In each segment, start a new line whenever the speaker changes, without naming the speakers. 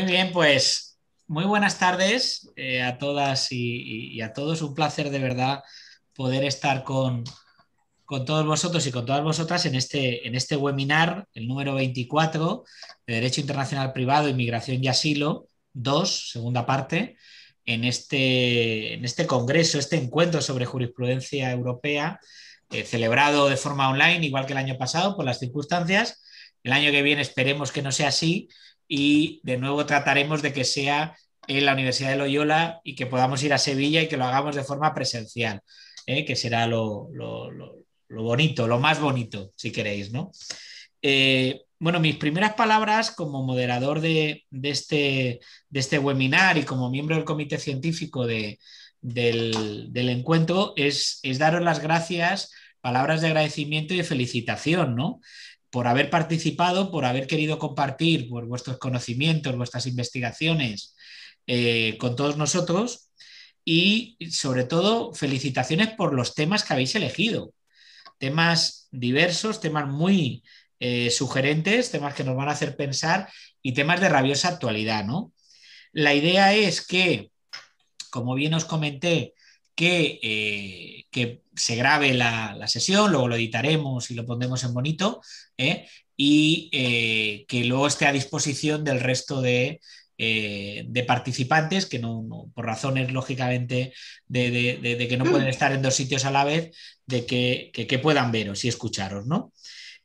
bien, pues muy buenas tardes a todas y a todos. Un placer de verdad poder estar con todos vosotros y con todas vosotras en este webinar, el número 24 de Derecho Internacional Privado, Inmigración y Asilo 2, segunda parte, en este congreso, este encuentro sobre jurisprudencia europea, celebrado de forma online, igual que el año pasado, por las circunstancias. El año que viene esperemos que no sea así y de nuevo trataremos de que sea en la Universidad de Loyola y que podamos ir a Sevilla y que lo hagamos de forma presencial, que será lo bonito, lo más bonito, si queréis, ¿no? Bueno, mis primeras palabras como moderador de este webinar y como miembro del comité científico del encuentro es daros las gracias, palabras de agradecimiento y de felicitación, ¿no? Por haber participado, por haber querido compartir por vuestros conocimientos, vuestras investigaciones con todos nosotros y sobre todo felicitaciones por los temas que habéis elegido. Temas diversos, temas muy sugerentes, temas que nos van a hacer pensar y temas de rabiosa actualidad, ¿no? La idea es que, como bien os comenté, que se grabe la sesión, luego lo editaremos y lo pondremos en bonito, y que luego esté a disposición del resto de participantes que por razones lógicamente de que no pueden estar en dos sitios a la vez, de que puedan veros y escucharos, ¿no?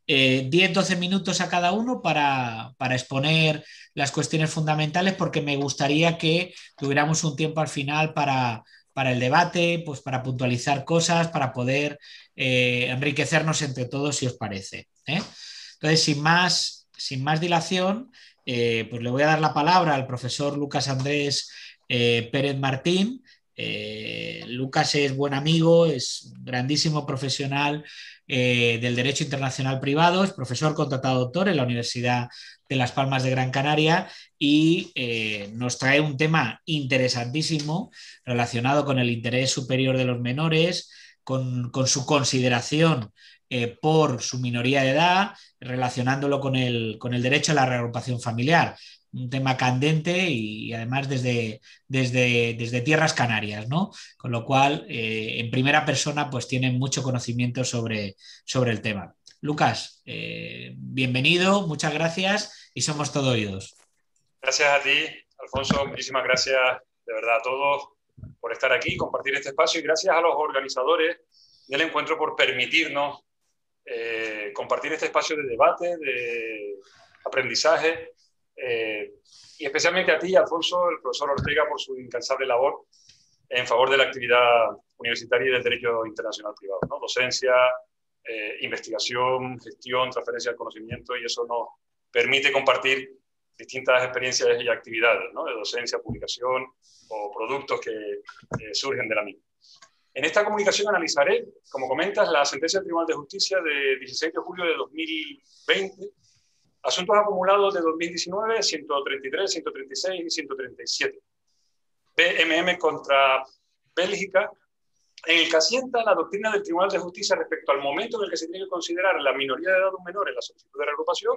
10-12 minutos a cada uno para exponer las cuestiones fundamentales, porque me gustaría que tuviéramos un tiempo al final para el debate, pues para puntualizar cosas, para poder enriquecernos entre todos, si os parece. Entonces, sin más dilación, pues le voy a dar la palabra al profesor Lucas Andrés Pérez Martín. Lucas es buen amigo, es un grandísimo profesional del Derecho Internacional Privado, es profesor contratado doctor en la Universidad de Las Palmas de Gran Canaria y nos trae un tema interesantísimo relacionado con el interés superior de los menores, con su consideración por su minoría de edad, relacionándolo con el derecho a la reagrupación familiar. Un tema candente y además desde tierras canarias, ¿no? Con lo cual, en primera persona, pues tienen mucho conocimiento sobre el tema. Lucas, bienvenido, muchas gracias y somos todo oídos.
Gracias a ti, Alfonso, muchísimas gracias de verdad a todos por estar aquí, compartir este espacio, y gracias a los organizadores del encuentro por permitirnos compartir este espacio de debate, de aprendizaje, y especialmente a ti, Alfonso, el profesor Ortega, por su incansable labor en favor de la actividad universitaria y del derecho internacional privado, ¿no? Docencia, investigación, gestión, transferencia del conocimiento, y eso nos permite compartir distintas experiencias y actividades, ¿no? De docencia, publicación o productos que surgen de la misma. En esta comunicación analizaré, como comentas, la sentencia del Tribunal de Justicia de 16 de julio de 2020, asuntos acumulados de 2019, 133, 136 y 137. BMM contra Bélgica, en el que asienta la doctrina del Tribunal de Justicia respecto al momento en el que se tiene que considerar la minoría de edad de un menor en la solicitud de reagrupación,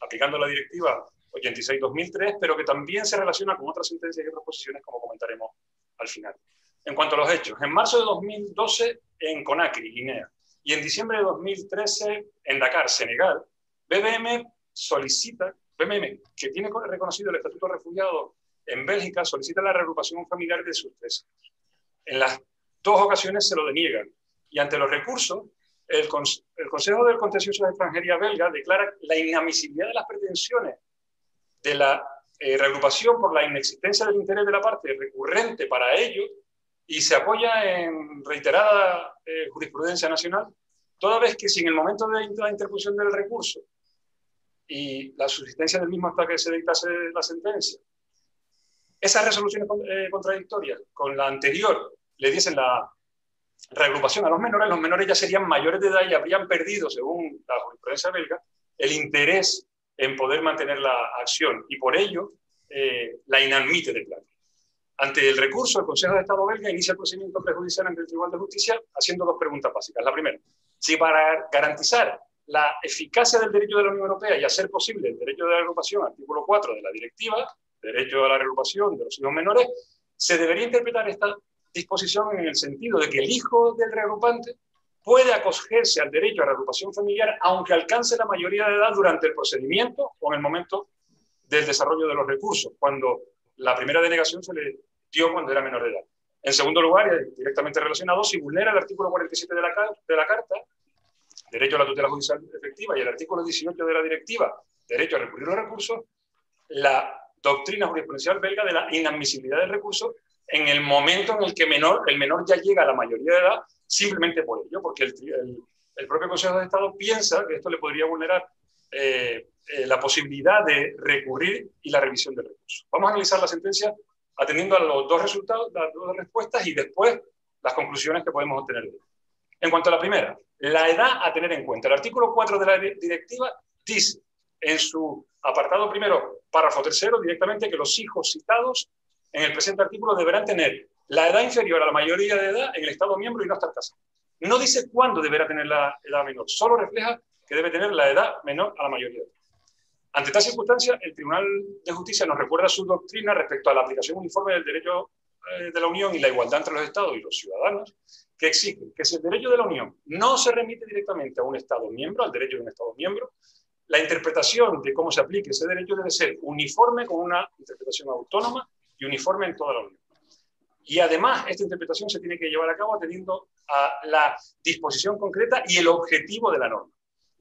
aplicando la directiva 86-2003, pero que también se relaciona con otras sentencias y otras posiciones, como comentaremos al final. En cuanto a los hechos, en marzo de 2012 en Conakry, Guinea, y en diciembre de 2013 en Dakar, Senegal, BMM, que tiene reconocido el Estatuto de Refugiado en Bélgica, solicita la reagrupación familiar de sus tres. En las dos ocasiones se lo deniegan, y ante los recursos, el Consejo del Contencioso de Extranjería belga declara la inadmisibilidad de las pretensiones de la reagrupación por la inexistencia del interés de la parte recurrente para ello, y se apoya en reiterada jurisprudencia nacional, toda vez que si en el momento de la interposición del recurso y la subsistencia del mismo hasta que se dictase la sentencia, esas resoluciones contradictorias con la anterior le diesen la reagrupación a los menores ya serían mayores de edad y habrían perdido, según la jurisprudencia belga, el interés en poder mantener la acción, y por ello la inadmite de plano. Ante el recurso, el Consejo de Estado belga inicia el procedimiento prejudicial ante el Tribunal de Justicia haciendo dos preguntas básicas. La primera, si para garantizar la eficacia del derecho de la Unión Europea y hacer posible el derecho de la agrupación, artículo 4 de la directiva, derecho a la reagrupación de los hijos menores, se debería interpretar esta disposición en el sentido de que el hijo del reagrupante puede acogerse al derecho a reagrupación familiar aunque alcance la mayoría de edad durante el procedimiento o en el momento del desarrollo de los recursos, cuando la primera denegación se le dio cuando era menor de edad. En segundo lugar, y directamente relacionado, si vulnera el artículo 47 de la Carta, derecho a la tutela judicial efectiva, y el artículo 18 de la directiva, derecho a recurrir los recursos, la doctrina jurisprudencial belga de la inadmisibilidad del recurso en el momento en el que el menor ya llega a la mayoría de edad, simplemente por ello, porque el propio Consejo de Estado piensa que esto le podría vulnerar la posibilidad de recurrir y la revisión del recurso. Vamos a analizar la sentencia atendiendo a los dos resultados, las dos respuestas y después las conclusiones que podemos obtener de ello. En cuanto a la primera, la edad a tener en cuenta. El artículo 4 de la directiva dice en su apartado primero, párrafo tercero, directamente que los hijos citados en el presente artículo deberán tener la edad inferior a la mayoría de edad en el Estado miembro y no estar casados. No dice cuándo deberá tener la edad menor, solo refleja que debe tener la edad menor a la mayoría de edad. Ante esta circunstancia, el Tribunal de Justicia nos recuerda su doctrina respecto a la aplicación uniforme del derecho de la Unión y la igualdad entre los Estados y los ciudadanos, que exige que si el derecho de la Unión no se remite directamente a un Estado miembro, al derecho de un Estado miembro, la interpretación de cómo se aplique ese derecho debe ser uniforme con una interpretación autónoma y uniforme en toda la Unión. Y además, esta interpretación se tiene que llevar a cabo atendiendo a la disposición concreta y el objetivo de la norma.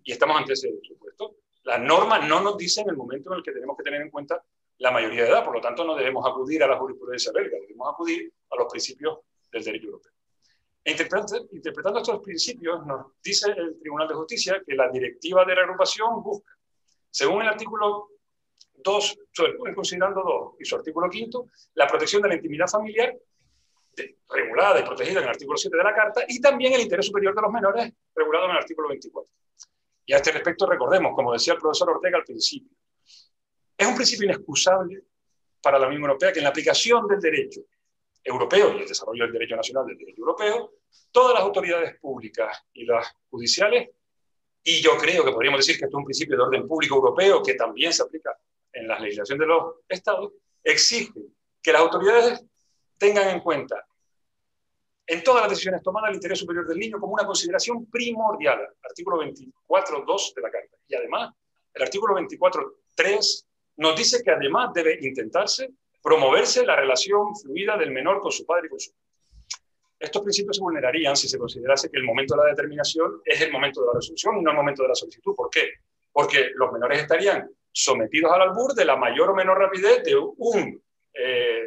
Y estamos ante ese supuesto. La norma no nos dice en el momento en el que tenemos que tener en cuenta la mayoría de edad, por lo tanto no debemos acudir a la jurisprudencia belga, debemos acudir a los principios del derecho europeo. Interpretando estos principios, nos dice el Tribunal de Justicia que la directiva de reagrupación busca, según el artículo 2, considerando 2 y su artículo 5, la protección de la intimidad familiar regulada y protegida en el artículo 7 de la Carta y también el interés superior de los menores regulado en el artículo 24. Y a este respecto recordemos, como decía el profesor Ortega al principio, es un principio inexcusable para la Unión Europea que en la aplicación del derecho europeo y el desarrollo del derecho nacional del derecho europeo, todas las autoridades públicas y las judiciales, y yo creo que podríamos decir que esto es un principio de orden público europeo que también se aplica en la legislación de los estados, exigen que las autoridades tengan en cuenta en todas las decisiones tomadas el interés superior del niño como una consideración primordial, artículo 24.2 de la Carta. Y además, el artículo 24.3 nos dice que además debe intentarse promoverse la relación fluida del menor con su padre y con su madre. Estos principios se vulnerarían si se considerase que el momento de la determinación es el momento de la resolución y no el momento de la solicitud. ¿Por qué? Porque los menores estarían sometidos al albur de la mayor o menor rapidez de un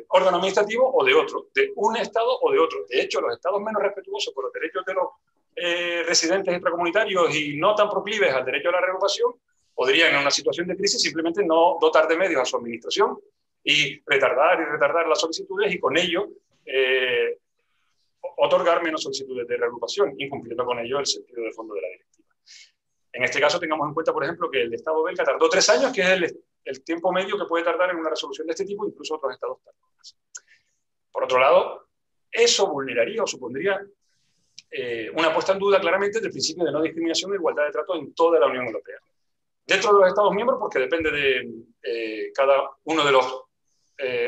órgano administrativo o de otro, de un Estado o de otro. De hecho, los Estados menos respetuosos por los derechos de los residentes extracomunitarios y no tan proclives al derecho a la reagrupación podrían, en una situación de crisis, simplemente no dotar de medios a su administración y retardar las solicitudes y con ello otorgar menos solicitudes de reagrupación, incumpliendo con ello el sentido de fondo de la directiva. En este caso, tengamos en cuenta, por ejemplo, que el Estado belga tardó 3 años, que es el tiempo medio que puede tardar en una resolución de este tipo, incluso otros estados tardan más. Por otro lado, eso vulneraría o supondría una puesta en duda claramente del principio de no discriminación e igualdad de trato en toda la Unión Europea. Dentro de los Estados miembros, porque depende de cada uno de los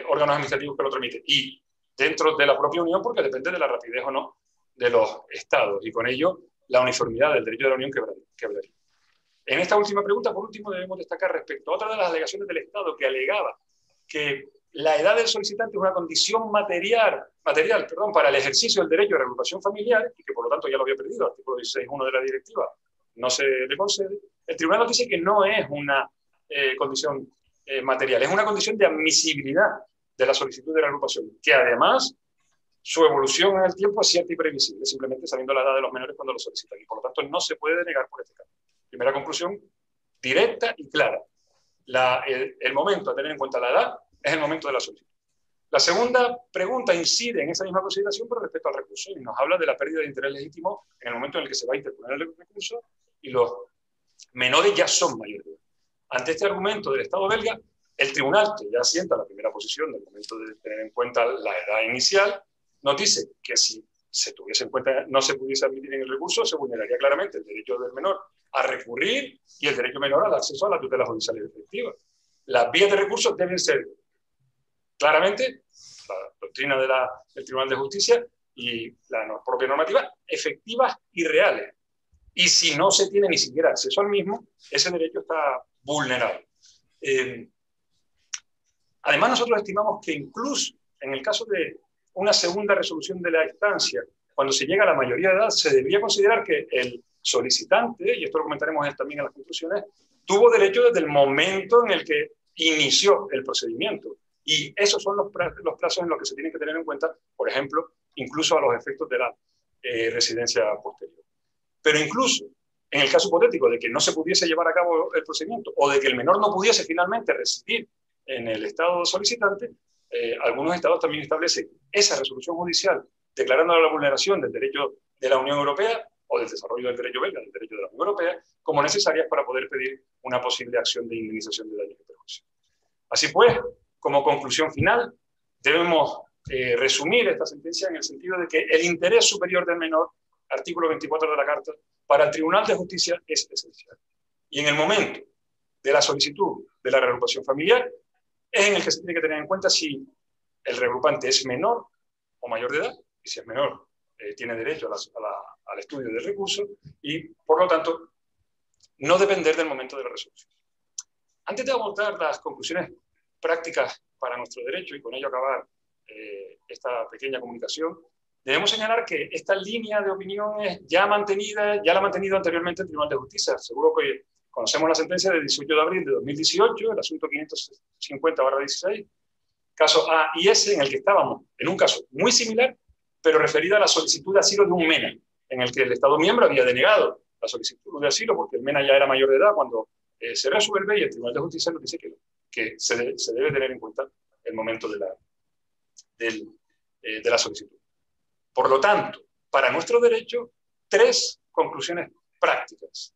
órganos administrativos que lo tramite, y dentro de la propia Unión, porque depende de la rapidez o no de los estados, y con ello la uniformidad del derecho de la Unión quebraría. En esta última pregunta, por último, debemos destacar respecto a otra de las alegaciones del Estado que alegaba que la edad del solicitante es una condición material, para el ejercicio del derecho de reagrupación familiar y que por lo tanto ya lo había perdido, artículo 16.1 de la directiva no se le concede. El tribunal nos dice que no es una condición material, es una condición de admisibilidad de la solicitud de reagrupación, que además su evolución en el tiempo es cierta y previsible, simplemente sabiendo la edad de los menores cuando lo solicitan, y por lo tanto no se puede denegar por este caso. Primera conclusión, directa y clara. El momento a tener en cuenta la edad es el momento de la solicitud. La segunda pregunta incide en esa misma consideración, pero respecto al recurso, y nos habla de la pérdida de interés legítimo en el momento en el que se va a interponer el recurso y los menores ya son mayores de edad. Ante este argumento del Estado belga, el tribunal, que ya asienta la primera posición del momento de tener en cuenta la edad inicial, nos dice que si se tuviese en cuenta, no se pudiese admitir en el recurso, se vulneraría claramente el derecho del menor a recurrir y el derecho menor al acceso a la tutela judicial efectiva. Las vías de recursos deben ser claramente la doctrina del Tribunal de Justicia y la propia normativa, efectivas y reales. Y si no se tiene ni siquiera acceso al mismo, ese derecho está vulnerado. Además, nosotros estimamos que incluso en el caso de una segunda resolución de la instancia, cuando se llega a la mayoría de edad, se debería considerar que el solicitante, y esto lo comentaremos también en las conclusiones, tuvo derecho desde el momento en el que inició el procedimiento. Y esos son los plazos en los que se tienen que tener en cuenta, por ejemplo, incluso a los efectos de la residencia posterior. Pero incluso en el caso hipotético de que no se pudiese llevar a cabo el procedimiento o de que el menor no pudiese finalmente residir en el estado solicitante, algunos estados también establecen esa resolución judicial declarando la vulneración del derecho de la Unión Europea o del desarrollo del derecho belga, del derecho de la Unión Europea, como necesarias para poder pedir una posible acción de indemnización de daños y perjuicios. Así pues, como conclusión final, debemos resumir esta sentencia en el sentido de que el interés superior del menor, artículo 24 de la Carta, para el Tribunal de Justicia es esencial. Y en el momento de la solicitud de la reagrupación familiar, es en el que se tiene que tener en cuenta si el reagrupante es menor o mayor de edad, y si es menor, tiene derecho al estudio del recurso, y por lo tanto, no depender del momento de la resolución. Antes de abordar las conclusiones prácticas para nuestro derecho, y con ello acabar esta pequeña comunicación, debemos señalar que esta línea de opiniones ya la ha mantenido anteriormente el Tribunal de Justicia. Seguro que conocemos la sentencia del 18 de abril de 2018, el asunto 550/16, caso A y S, en el que estábamos en un caso muy similar, pero referido a la solicitud de asilo de un MENA, en el que el Estado miembro había denegado la solicitud de asilo porque el MENA ya era mayor de edad cuando se resuelve, y el Tribunal de Justicia nos dice que se debe tener en cuenta el momento de la solicitud. Por lo tanto, para nuestro derecho, 3 conclusiones prácticas.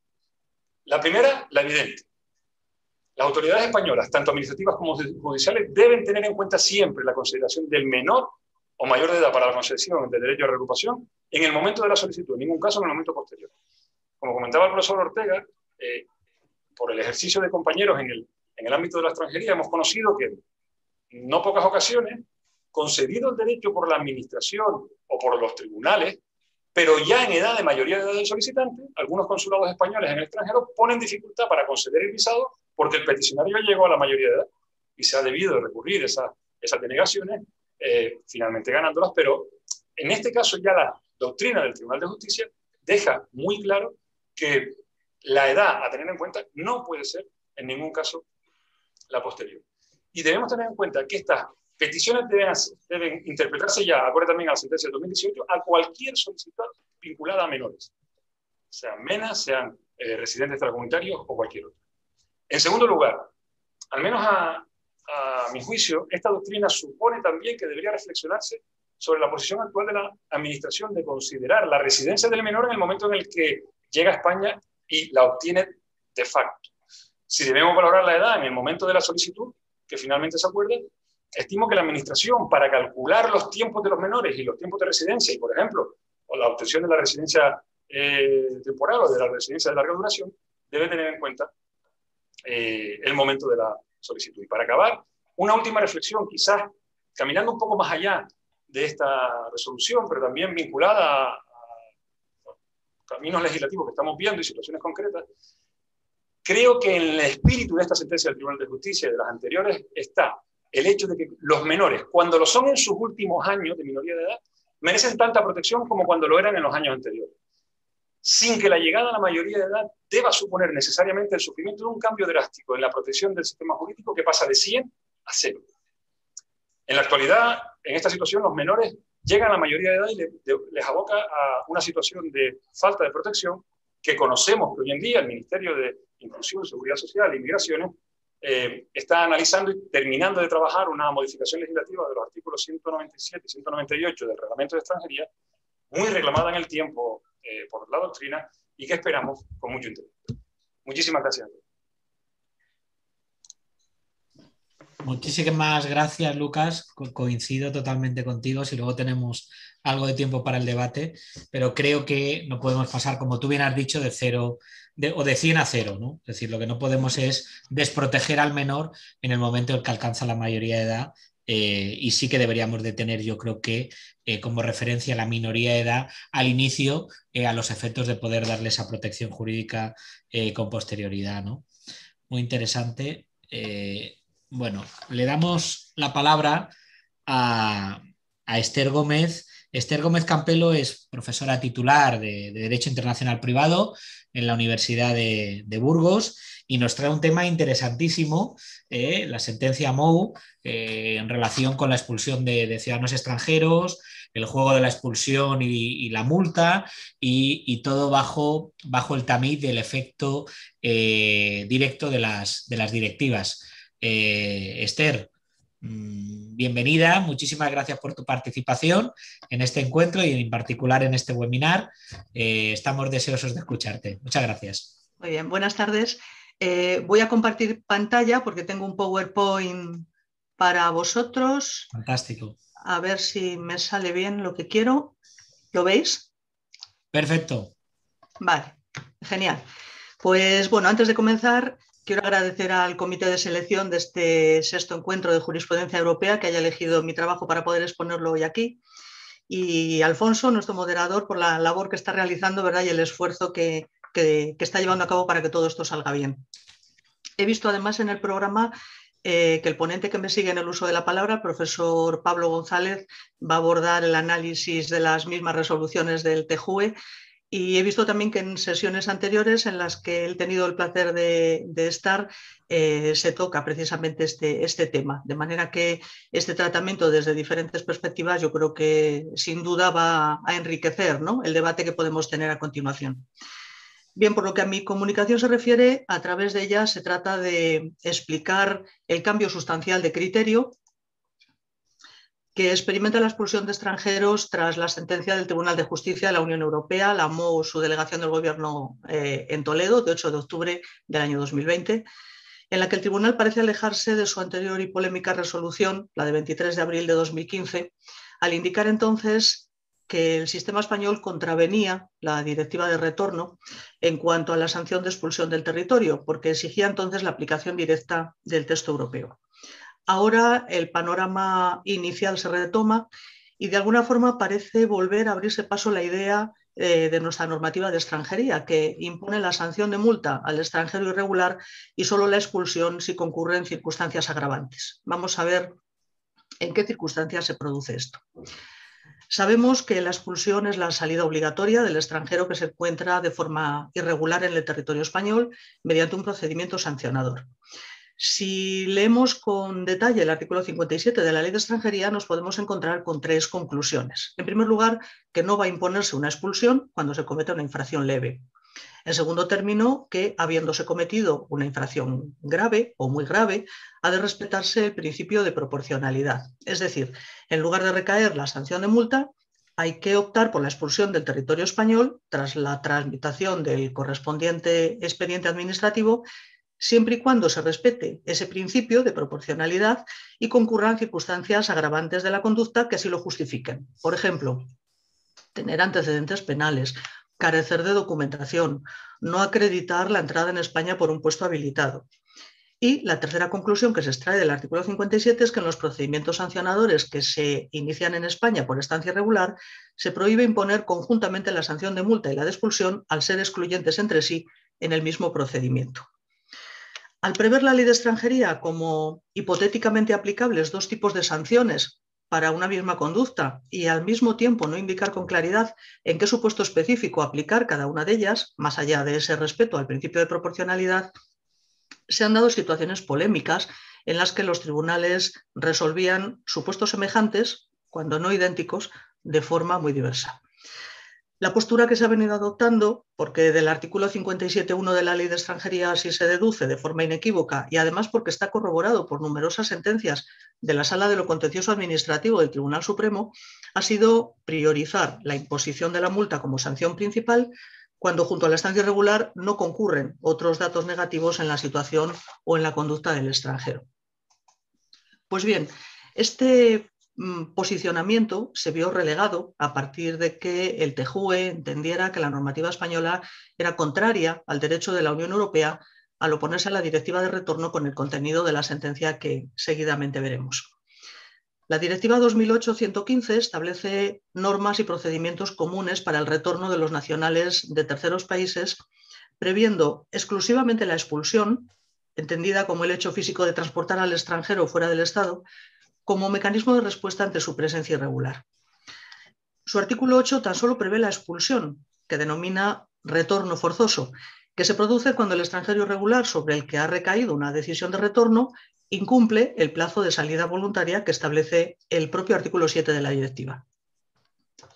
La primera, la evidente. Las autoridades españolas, tanto administrativas como judiciales, deben tener en cuenta siempre la consideración del menor o mayor de edad para la concesión del derecho a reagrupación en el momento de la solicitud, en ningún caso en el momento posterior. Como comentaba el profesor Ortega, por el ejercicio de compañeros en el ámbito de la extranjería, hemos conocido que en no pocas ocasiones, concedido el derecho por la administración o por los tribunales, pero ya en edad de mayoría de edad del solicitante, algunos consulados españoles en el extranjero ponen dificultad para conceder el visado porque el peticionario llegó a la mayoría de edad y se ha debido recurrir esas denegaciones, finalmente ganándolas, pero en este caso ya la doctrina del Tribunal de Justicia deja muy claro que la edad a tener en cuenta no puede ser en ningún caso la posterior. Y debemos tener en cuenta que estas peticiones deben interpretarse ya, acorde también a la sentencia del 2018, a cualquier solicitud vinculada a menores, sean MENAs, sean residentes extracomunitarios o cualquier otro. En segundo lugar, al menos a mi juicio, esta doctrina supone también que debería reflexionarse sobre la posición actual de la administración de considerar la residencia del menor en el momento en el que llega a España y la obtiene de facto. Si debemos valorar la edad en el momento de la solicitud, que finalmente se acuerde, estimo que la administración, para calcular los tiempos de los menores y los tiempos de residencia, y por ejemplo, o la obtención de la residencia temporal o de la residencia de larga duración, debe tener en cuenta el momento de la solicitud. Y para acabar, una última reflexión, quizás caminando un poco más allá de esta resolución, pero también vinculada a caminos legislativos que estamos viendo y situaciones concretas. Creo que en el espíritu de esta sentencia del Tribunal de Justicia y de las anteriores está el hecho de que los menores, cuando lo son en sus últimos años de minoría de edad, merecen tanta protección como cuando lo eran en los años anteriores, sin que la llegada a la mayoría de edad deba suponer necesariamente el sufrimiento de un cambio drástico en la protección del sistema jurídico que pasa de 100 a 0. En la actualidad, en esta situación, los menores llegan a la mayoría de edad y les aboca a una situación de falta de protección que conocemos que hoy en día el Ministerio de Inclusión, Seguridad Social e Inmigraciones está analizando y terminando de trabajar una modificación legislativa de los artículos 197 y 198 del Reglamento de Extranjería, muy reclamada en el tiempo por la doctrina y que esperamos con mucho interés. Muchísimas gracias.
Muchísimas gracias, Lucas. Coincido totalmente contigo. Si luego tenemos algo de tiempo para el debate, pero creo que no podemos pasar, como tú bien has dicho, de 100 a 0, ¿no? Es decir, lo que no podemos es desproteger al menor en el momento en que alcanza la mayoría de edad y sí que deberíamos de tener, yo creo que como referencia la minoría de edad al inicio, a los efectos de poder darle esa protección jurídica con posterioridad, ¿no? Muy interesante. Bueno, le damos la palabra a Esther Gómez. Esther Gómez Campelo es profesora titular de Derecho Internacional Privado en la Universidad de Burgos y nos trae un tema interesantísimo, la sentencia Mou, en relación con la expulsión de ciudadanos extranjeros, el juego de la expulsión y la multa, y todo bajo el tamiz del efecto directo de las directivas. Esther, bienvenida, muchísimas gracias por tu participación en este encuentro y en particular en este webinar. Estamos deseosos de escucharte. Muchas gracias.
Muy bien, buenas tardes. Voy a compartir pantalla porque tengo un PowerPoint para vosotros.
Fantástico.
A ver si me sale bien lo que quiero. ¿Lo veis?
Perfecto.
Vale, genial. Pues bueno, antes de comenzar, quiero agradecer al comité de selección de este 6º encuentro de jurisprudencia europea que haya elegido mi trabajo para poder exponerlo hoy aquí. Y Alfonso, nuestro moderador, por la labor que está realizando, ¿verdad? Y el esfuerzo que está llevando a cabo para que todo esto salga bien. He visto además en el programa que el ponente que me sigue en el uso de la palabra, el profesor Pablo González, va a abordar el análisis de las mismas resoluciones del TJUE. Y he visto también que en sesiones anteriores en las que he tenido el placer de estar, se toca precisamente este tema. De manera que este tratamiento desde diferentes perspectivas yo creo que sin duda va a enriquecer, ¿no?, el debate que podemos tener a continuación. Bien, por lo que a mi comunicación se refiere, a través de ella se trata de explicar el cambio sustancial de criterio que experimenta la expulsión de extranjeros tras la sentencia del Tribunal de Justicia de la Unión Europea, la MOU, su delegación del Gobierno en Toledo, de 8 de octubre del año 2020, en la que el Tribunal parece alejarse de su anterior y polémica resolución, la de 23 de abril de 2015, al indicar entonces que el sistema español contravenía la directiva de retorno en cuanto a la sanción de expulsión del territorio, porque exigía entonces la aplicación directa del texto europeo. Ahora el panorama inicial se retoma y de alguna forma parece volver a abrirse paso la idea de nuestra normativa de extranjería, que impone la sanción de multa al extranjero irregular y solo la expulsión si concurren circunstancias agravantes. Vamos a ver en qué circunstancias se produce esto. Sabemos que la expulsión es la salida obligatoria del extranjero que se encuentra de forma irregular en el territorio español mediante un procedimiento sancionador. Si leemos con detalle el artículo 57 de la Ley de Extranjería, nos podemos encontrar con 3 conclusiones. En primer lugar, que no va a imponerse una expulsión cuando se cometa una infracción leve. En segundo término, que habiéndose cometido una infracción grave o muy grave, ha de respetarse el principio de proporcionalidad. Es decir, en lugar de recaer la sanción de multa, hay que optar por la expulsión del territorio español tras la tramitación del correspondiente expediente administrativo, siempre y cuando se respete ese principio de proporcionalidad y concurran circunstancias agravantes de la conducta que así lo justifiquen. Por ejemplo, tener antecedentes penales, carecer de documentación, no acreditar la entrada en España por un puesto habilitado. Y la tercera conclusión que se extrae del artículo 57 es que en los procedimientos sancionadores que se inician en España por estancia irregular se prohíbe imponer conjuntamente la sanción de multa y la de expulsión al ser excluyentes entre sí en el mismo procedimiento. Al prever la Ley de Extranjería como hipotéticamente aplicables 2 tipos de sanciones para una misma conducta y al mismo tiempo no indicar con claridad en qué supuesto específico aplicar cada una de ellas, más allá de ese respeto al principio de proporcionalidad, se han dado situaciones polémicas en las que los tribunales resolvían supuestos semejantes, cuando no idénticos, de forma muy diversa. La postura que se ha venido adoptando, porque del artículo 57.1 de la Ley de Extranjería así se deduce de forma inequívoca y además porque está corroborado por numerosas sentencias de la Sala de lo Contencioso Administrativo del Tribunal Supremo, ha sido priorizar la imposición de la multa como sanción principal cuando junto a la estancia irregular no concurren otros datos negativos en la situación o en la conducta del extranjero. Pues bien, este posicionamiento se vio relegado a partir de que el TJUE entendiera que la normativa española era contraria al derecho de la Unión Europea al oponerse a la directiva de retorno con el contenido de la sentencia que seguidamente veremos. La Directiva 2008/115 establece normas y procedimientos comunes para el retorno de los nacionales de terceros países, previendo exclusivamente la expulsión, entendida como el hecho físico de transportar al extranjero fuera del Estado, como mecanismo de respuesta ante su presencia irregular. Su artículo 8 tan solo prevé la expulsión, que denomina retorno forzoso, que se produce cuando el extranjero irregular sobre el que ha recaído una decisión de retorno incumple el plazo de salida voluntaria que establece el propio artículo 7 de la directiva.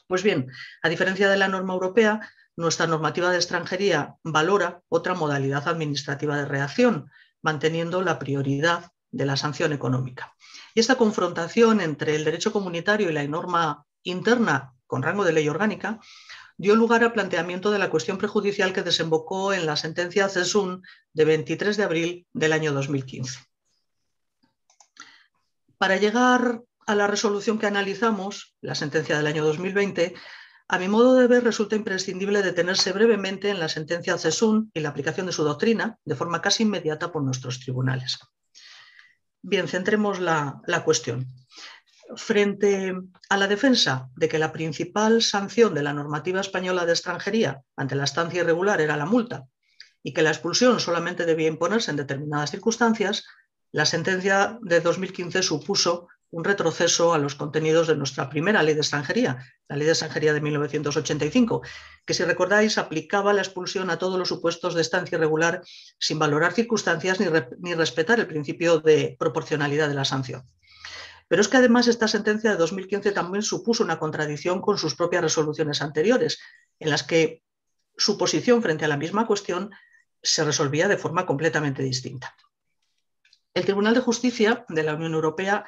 Pues bien, a diferencia de la norma europea, nuestra normativa de extranjería valora otra modalidad administrativa de reacción, manteniendo la prioridad de la sanción económica. Y esta confrontación entre el derecho comunitario y la norma interna con rango de ley orgánica dio lugar al planteamiento de la cuestión prejudicial que desembocó en la sentencia CESUN de 23 de abril del año 2015. Para llegar a la resolución que analizamos, la sentencia del año 2020, a mi modo de ver resulta imprescindible detenerse brevemente en la sentencia CESUN y la aplicación de su doctrina de forma casi inmediata por nuestros tribunales. Bien, centremos la cuestión. Frente a la defensa de que la principal sanción de la normativa española de extranjería ante la estancia irregular era la multa y que la expulsión solamente debía imponerse en determinadas circunstancias, la sentencia de 2015 supuso un retroceso a los contenidos de nuestra primera ley de extranjería, la ley de extranjería de 1985, que, si recordáis, aplicaba la expulsión a todos los supuestos de estancia irregular sin valorar circunstancias ni respetar el principio de proporcionalidad de la sanción. Pero es que además esta sentencia de 2015 también supuso una contradicción con sus propias resoluciones anteriores, en las que su posición frente a la misma cuestión se resolvía de forma completamente distinta. El Tribunal de Justicia de la Unión Europea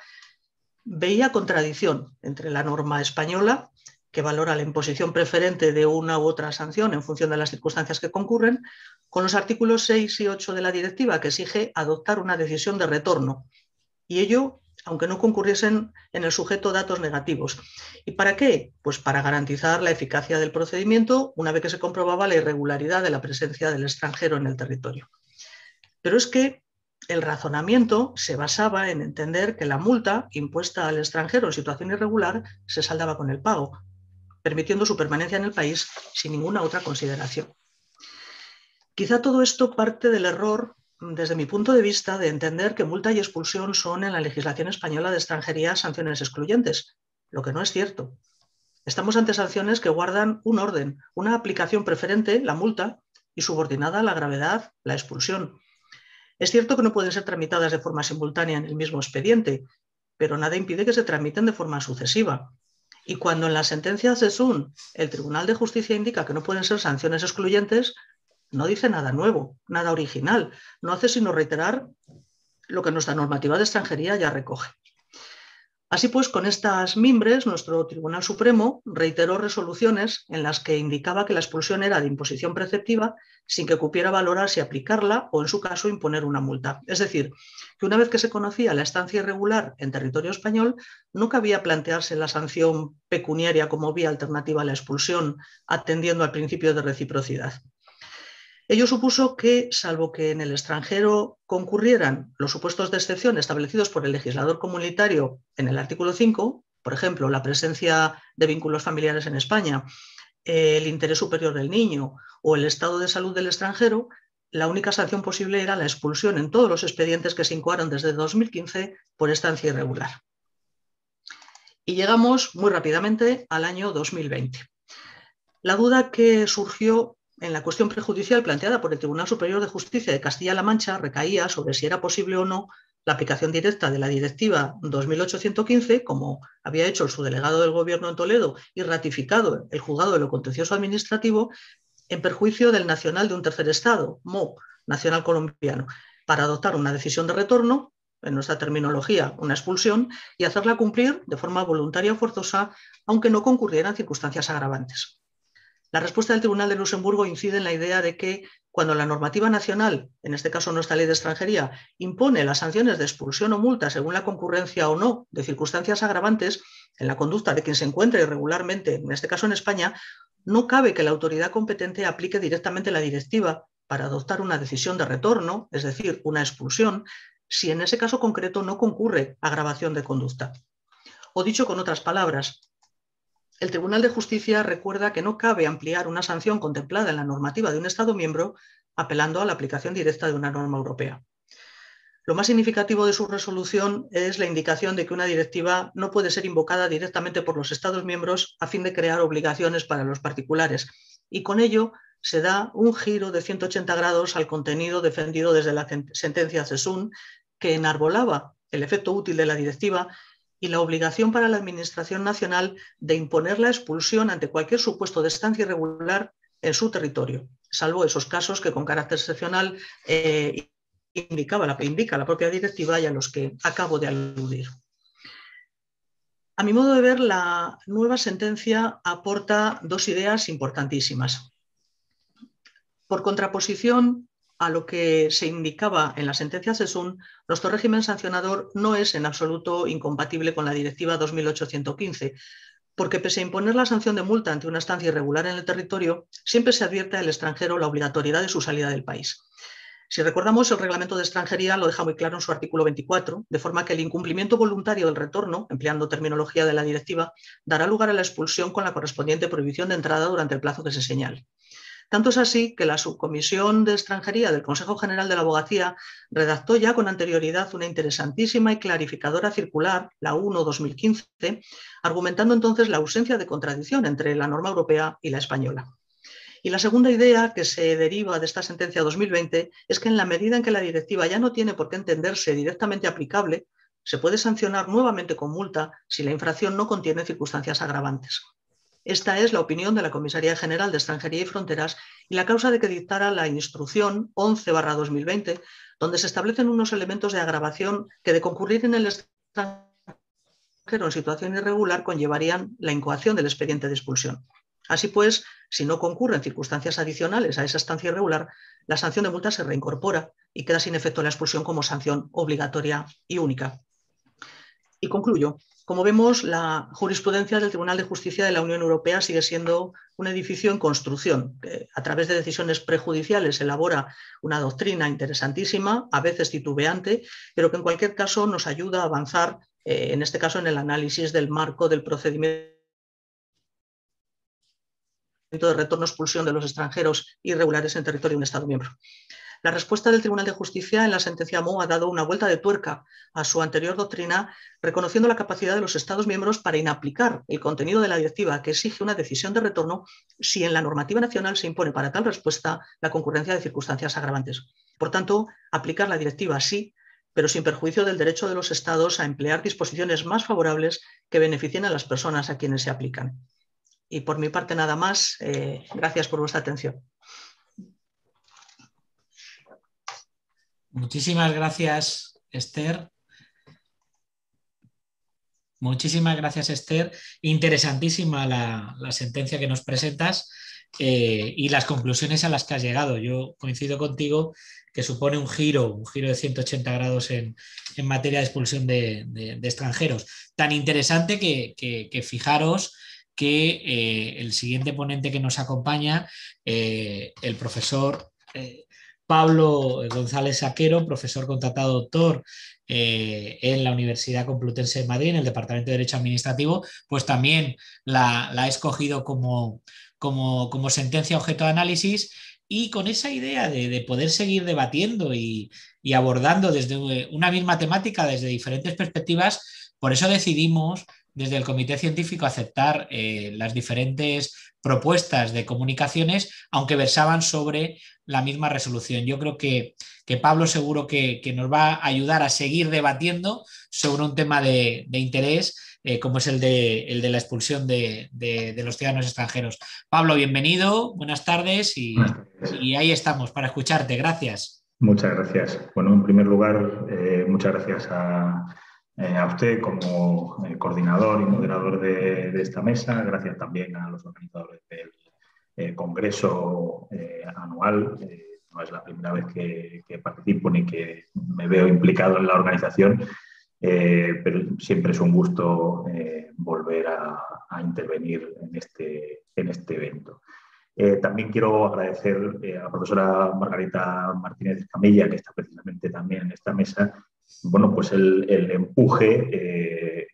veía contradicción entre la norma española, que valora la imposición preferente de una u otra sanción en función de las circunstancias que concurren, con los artículos 6 y 8 de la directiva, que exige adoptar una decisión de retorno, y ello aunque no concurriesen en el sujeto datos negativos. ¿Y para qué? Pues para garantizar la eficacia del procedimiento una vez que se comprobaba la irregularidad de la presencia del extranjero en el territorio. Pero es que el razonamiento se basaba en entender que la multa impuesta al extranjero en situación irregular se saldaba con el pago, permitiendo su permanencia en el país sin ninguna otra consideración. Quizá todo esto parte del error, desde mi punto de vista, de entender que multa y expulsión son en la legislación española de extranjería sanciones excluyentes, lo que no es cierto. Estamos ante sanciones que guardan un orden, una aplicación preferente, la multa, y subordinada a la gravedad, la expulsión. Es cierto que no pueden ser tramitadas de forma simultánea en el mismo expediente, pero nada impide que se tramiten de forma sucesiva. Y cuando en la sentencia CESUN el Tribunal de Justicia indica que no pueden ser sanciones excluyentes, no dice nada nuevo, nada original, no hace sino reiterar lo que nuestra normativa de extranjería ya recoge. Así pues, con estas mimbres, nuestro Tribunal Supremo reiteró resoluciones en las que indicaba que la expulsión era de imposición preceptiva sin que cupiera valorar si aplicarla o, en su caso, imponer una multa. Es decir, que una vez que se conocía la estancia irregular en territorio español, no cabía plantearse la sanción pecuniaria como vía alternativa a la expulsión, atendiendo al principio de reciprocidad. Ello supuso que, salvo que en el extranjero concurrieran los supuestos de excepción establecidos por el legislador comunitario en el artículo 5, por ejemplo, la presencia de vínculos familiares en España, el interés superior del niño o el estado de salud del extranjero, la única sanción posible era la expulsión en todos los expedientes que se incoaron desde 2015 por estancia irregular. Y llegamos muy rápidamente al año 2020. La duda que surgió en la cuestión prejudicial planteada por el Tribunal Superior de Justicia de Castilla-La Mancha recaía sobre si era posible o no la aplicación directa de la Directiva 2008/115, como había hecho el subdelegado del Gobierno en Toledo y ratificado el Juzgado de lo Contencioso Administrativo, en perjuicio del nacional de un tercer Estado, MO, nacional colombiano, para adoptar una decisión de retorno, en nuestra terminología una expulsión, y hacerla cumplir de forma voluntaria o forzosa, aunque no concurrieran circunstancias agravantes. La respuesta del Tribunal de Luxemburgo incide en la idea de que cuando la normativa nacional, en este caso nuestra ley de extranjería, impone las sanciones de expulsión o multa según la concurrencia o no de circunstancias agravantes en la conducta de quien se encuentre irregularmente, en este caso en España, no cabe que la autoridad competente aplique directamente la directiva para adoptar una decisión de retorno, es decir, una expulsión, si en ese caso concreto no concurre agravación de conducta. O dicho con otras palabras, el Tribunal de Justicia recuerda que no cabe ampliar una sanción contemplada en la normativa de un Estado miembro apelando a la aplicación directa de una norma europea. Lo más significativo de su resolución es la indicación de que una directiva no puede ser invocada directamente por los Estados miembros a fin de crear obligaciones para los particulares, y con ello se da un giro de 180 grados al contenido defendido desde la sentencia CESUN, que enarbolaba el efecto útil de la directiva y la obligación para la Administración nacional de imponer la expulsión ante cualquier supuesto de estancia irregular en su territorio, salvo esos casos que con carácter excepcional indica la propia directiva y a los que acabo de aludir. A mi modo de ver, la nueva sentencia aporta dos ideas importantísimas. Por contraposición a lo que se indicaba en la sentencia CESUN, nuestro régimen sancionador no es en absoluto incompatible con la Directiva 2008/115, porque pese a imponer la sanción de multa ante una estancia irregular en el territorio, siempre se advierte al extranjero la obligatoriedad de su salida del país. Si recordamos, el Reglamento de Extranjería lo deja muy claro en su artículo 24, de forma que el incumplimiento voluntario del retorno, empleando terminología de la directiva, dará lugar a la expulsión con la correspondiente prohibición de entrada durante el plazo que se señale. Tanto es así que la Subcomisión de Extranjería del Consejo General de la Abogacía redactó ya con anterioridad una interesantísima y clarificadora circular, la 1/2015, argumentando entonces la ausencia de contradicción entre la norma europea y la española. Y la segunda idea que se deriva de esta sentencia 2020 es que en la medida en que la directiva ya no tiene por qué entenderse directamente aplicable, se puede sancionar nuevamente con multa si la infracción no contiene circunstancias agravantes. Esta es la opinión de la Comisaría General de Extranjería y Fronteras y la causa de que dictara la instrucción 11/2020, donde se establecen unos elementos de agravación que, de concurrir en el extranjero en situación irregular, conllevarían la incoación del expediente de expulsión. Así pues, si no concurren circunstancias adicionales a esa estancia irregular, la sanción de multa se reincorpora y queda sin efecto la expulsión como sanción obligatoria y única. Y concluyo. Como vemos, la jurisprudencia del Tribunal de Justicia de la Unión Europea sigue siendo un edificio en construcción, que a través de decisiones prejudiciales elabora una doctrina interesantísima, a veces titubeante, pero que en cualquier caso nos ayuda a avanzar, en este caso en el análisis del marco del procedimiento de retorno-expulsión de los extranjeros irregulares en territorio de un Estado miembro. La respuesta del Tribunal de Justicia en la sentencia Mo ha dado una vuelta de tuerca a su anterior doctrina, reconociendo la capacidad de los Estados miembros para inaplicar el contenido de la directiva que exige una decisión de retorno si en la normativa nacional se impone para tal respuesta la concurrencia de circunstancias agravantes. Por tanto, aplicar la directiva sí, pero sin perjuicio del derecho de los Estados a emplear disposiciones más favorables que beneficien a las personas a quienes se aplican. Y por mi parte nada más. Gracias por vuestra atención.
Muchísimas gracias, Esther. Muchísimas gracias, Esther. Interesantísima la sentencia que nos presentas y las conclusiones a las que has llegado. Yo coincido contigo que supone un giro de 180 grados en materia de expulsión de extranjeros. Tan interesante que fijaros que el siguiente ponente que nos acompaña, el profesor Pablo González Saquero, profesor contratado doctor en la Universidad Complutense de Madrid, en el Departamento de Derecho Administrativo, pues también la ha escogido como sentencia objeto de análisis, y con esa idea de poder seguir debatiendo y abordando desde una misma temática desde diferentes perspectivas. Por eso decidimos desde el Comité Científico aceptar las diferentes propuestas de comunicaciones, aunque versaban sobre la misma resolución. Yo creo que Pablo seguro que nos va a ayudar a seguir debatiendo sobre un tema de interés como es el de la expulsión de los ciudadanos extranjeros. Pablo, bienvenido, buenas tardes y ahí estamos para escucharte. Gracias.
Muchas gracias. Bueno, en primer lugar, muchas gracias a usted como coordinador y moderador de esta mesa. Gracias también a los organizadores del congreso anual. No es la primera vez que participo ni que me veo implicado en la organización, pero siempre es un gusto volver a intervenir en este evento. También quiero agradecer a la profesora Margarita Martínez Camilla, que está precisamente también en esta mesa, bueno, pues el empuje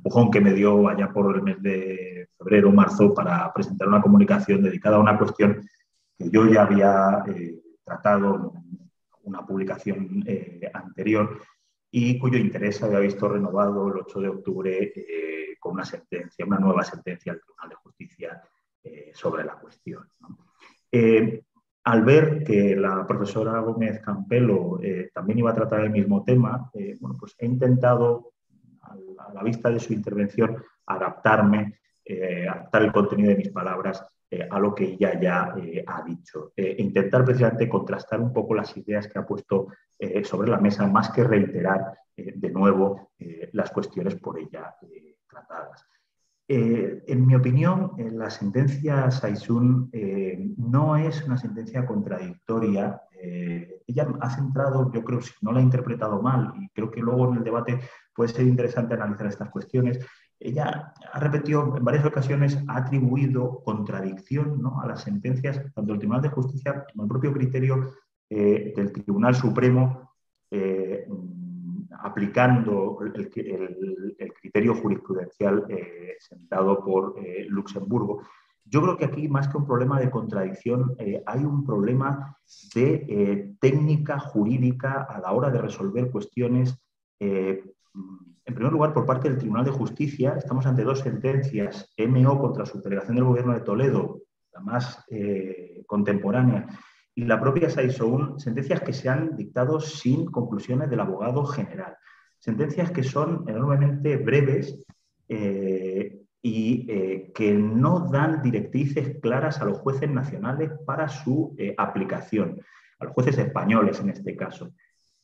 empujón que me dio allá por el mes de febrero o marzo para presentar una comunicación dedicada a una cuestión que yo ya había tratado en una publicación anterior y cuyo interés había visto renovado el 8 de octubre con una sentencia, una nueva sentencia del Tribunal de Justicia sobre la cuestión, ¿no? Al ver que la profesora Gómez Campelo también iba a tratar el mismo tema, bueno, pues he intentado, a la vista de su intervención, adaptar el contenido de mis palabras a lo que ella ya ha dicho. Intentar precisamente contrastar un poco las ideas que ha puesto sobre la mesa, más que reiterar de nuevo las cuestiones por ella tratadas. En mi opinión, la sentencia Saysun no es una sentencia contradictoria. Ella ha centrado, yo creo, si no la he interpretado mal, y creo que luego en el debate puede ser interesante analizar estas cuestiones, ella ha repetido en varias ocasiones, ha atribuido contradicción, ¿no?, a las sentencias, tanto del Tribunal de Justicia como el propio criterio del Tribunal Supremo, aplicando el criterio jurisprudencial sentado por Luxemburgo. Yo creo que aquí, más que un problema de contradicción, hay un problema de técnica jurídica a la hora de resolver cuestiones. En primer lugar, por parte del Tribunal de Justicia, estamos ante dos sentencias, MO contra subdelegación del Gobierno de Toledo, la más contemporánea, y la propia Saysun, sentencias que se han dictado sin conclusiones del abogado general. Sentencias que son enormemente breves y que no dan directrices claras a los jueces nacionales para su aplicación, a los jueces españoles en este caso,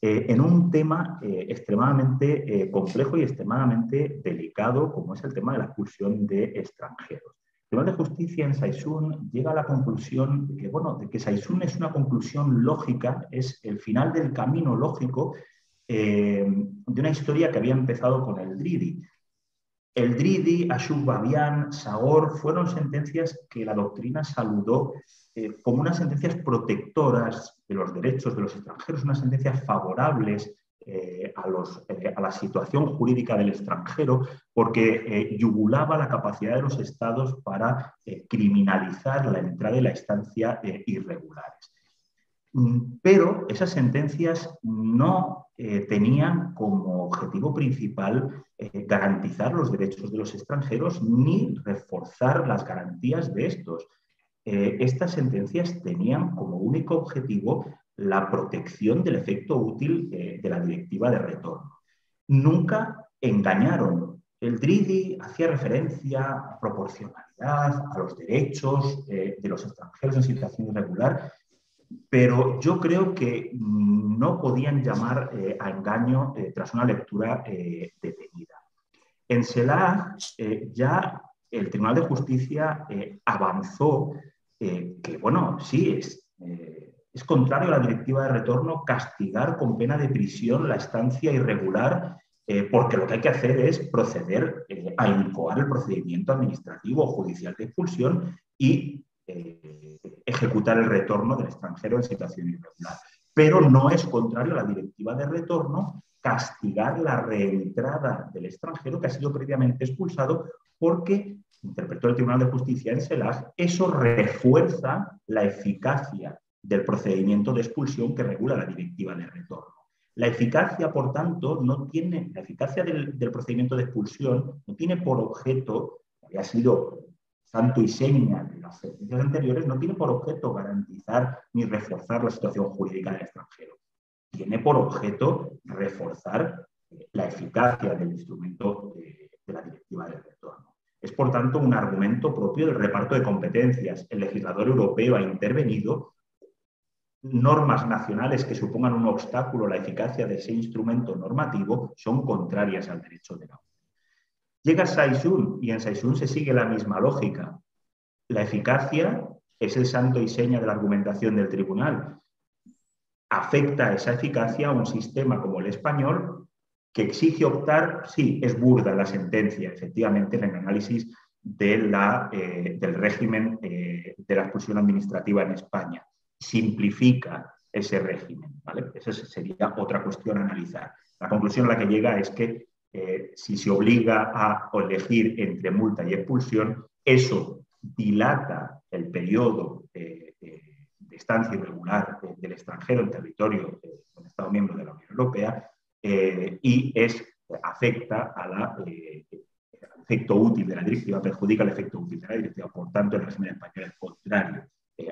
en un tema extremadamente complejo y extremadamente delicado, como es el tema de la expulsión de extranjeros. El Tribunal de Justicia en Saysun llega a la conclusión de que, bueno, de que Saysun es una conclusión lógica, es el final del camino lógico de una historia que había empezado con el Dridi. El Dridi, Ashok Babian, Sagor fueron sentencias que la doctrina saludó como unas sentencias protectoras de los derechos de los extranjeros, unas sentencias favorables a la situación jurídica del extranjero, porque yugulaba la capacidad de los estados para criminalizar la entrada y la estancia irregulares. Pero esas sentencias no tenían como objetivo principal garantizar los derechos de los extranjeros ni reforzar las garantías de estos. Estas sentencias tenían como único objetivo la protección del efecto útil de la directiva de retorno. Nunca engañaron. El Dridi hacía referencia a proporcionalidad, a los derechos de los extranjeros en situación irregular, pero yo creo que no podían llamar a engaño tras una lectura detenida. En Selah ya el Tribunal de Justicia avanzó que, bueno, sí, es contrario a la directiva de retorno castigar con pena de prisión la estancia irregular, porque lo que hay que hacer es proceder a incoar el procedimiento administrativo o judicial de expulsión y ejecutar el retorno del extranjero en situación irregular. Pero no es contrario a la directiva de retorno castigar la reentrada del extranjero que ha sido previamente expulsado, porque, interpretó el Tribunal de Justicia en Selah, eso refuerza la eficacia del procedimiento de expulsión que regula la directiva de retorno. La eficacia, por tanto, la eficacia del procedimiento de expulsión no tiene por objeto, que ha sido santo y seña de las sentencias anteriores, no tiene por objeto garantizar ni reforzar la situación jurídica del extranjero. Tiene por objeto reforzar la eficacia del instrumento de la directiva de retorno. Es, por tanto, un argumento propio del reparto de competencias. El legislador europeo ha intervenido. Normas nacionales que supongan un obstáculo a la eficacia de ese instrumento normativo son contrarias al derecho de la Unión. Llega Saysun y en Saysun se sigue la misma lógica. La eficacia es el santo y seña de la argumentación del tribunal. Afecta esa eficacia a un sistema como el español que exige optar, sí, es burda la sentencia, efectivamente, en el análisis del régimen de la expulsión administrativa en España. Simplifica ese régimen, ¿vale? Esa sería otra cuestión a analizar. La conclusión a la que llega es que si se obliga a elegir entre multa y expulsión, eso dilata el periodo de estancia irregular del extranjero en territorio de un Estado miembro de la Unión Europea y afecta al efecto útil de la directiva, perjudica el efecto útil de la directiva. Por tanto, el régimen español es contrario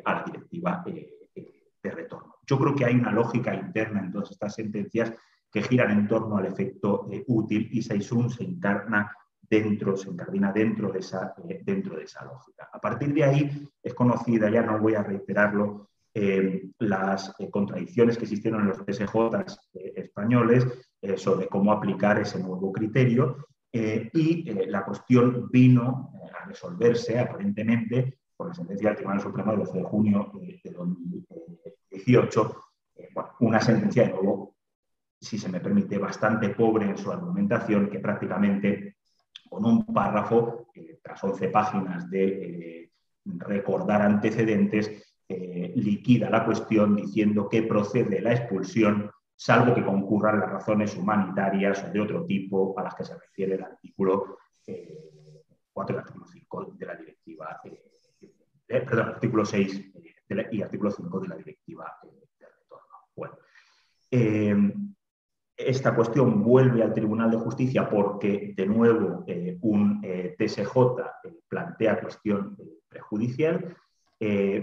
a la directiva de retorno. Yo creo que hay una lógica interna en todas estas sentencias que giran en torno al efecto útil y Saizún se incardina dentro de esa lógica. A partir de ahí es conocida, ya no voy a reiterarlo, las contradicciones que existieron en los TSJs españoles sobre cómo aplicar ese nuevo criterio y la cuestión vino a resolverse aparentemente por la sentencia del Tribunal Supremo del 12 de junio de 2018, una sentencia de nuevo, si se me permite, bastante pobre en su argumentación, que prácticamente con un párrafo, tras 11 páginas de recordar antecedentes, liquida la cuestión diciendo que procede la expulsión, salvo que concurran las razones humanitarias o de otro tipo a las que se refiere el artículo 4 y el artículo 5 de la directiva, perdón, artículo 6 y artículo 5 de la directiva de retorno. Bueno, esta cuestión vuelve al Tribunal de Justicia porque, de nuevo, un TSJ plantea cuestión prejudicial,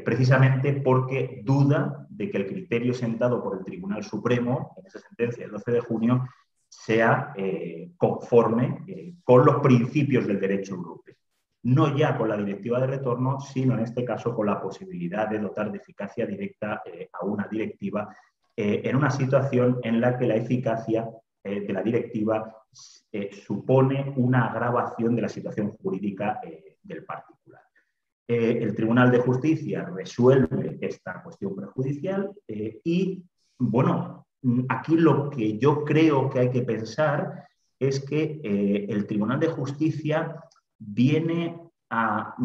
precisamente porque duda de que el criterio sentado por el Tribunal Supremo, en esa sentencia del 12 de junio, sea conforme con los principios del derecho europeo. No ya con la directiva de retorno, sino en este caso con la posibilidad de dotar de eficacia directa a una directiva en una situación en la que la eficacia de la directiva supone una agravación de la situación jurídica del particular. El Tribunal de Justicia resuelve esta cuestión prejudicial y, bueno, aquí lo que yo creo que hay que pensar es que el Tribunal de Justicia viene a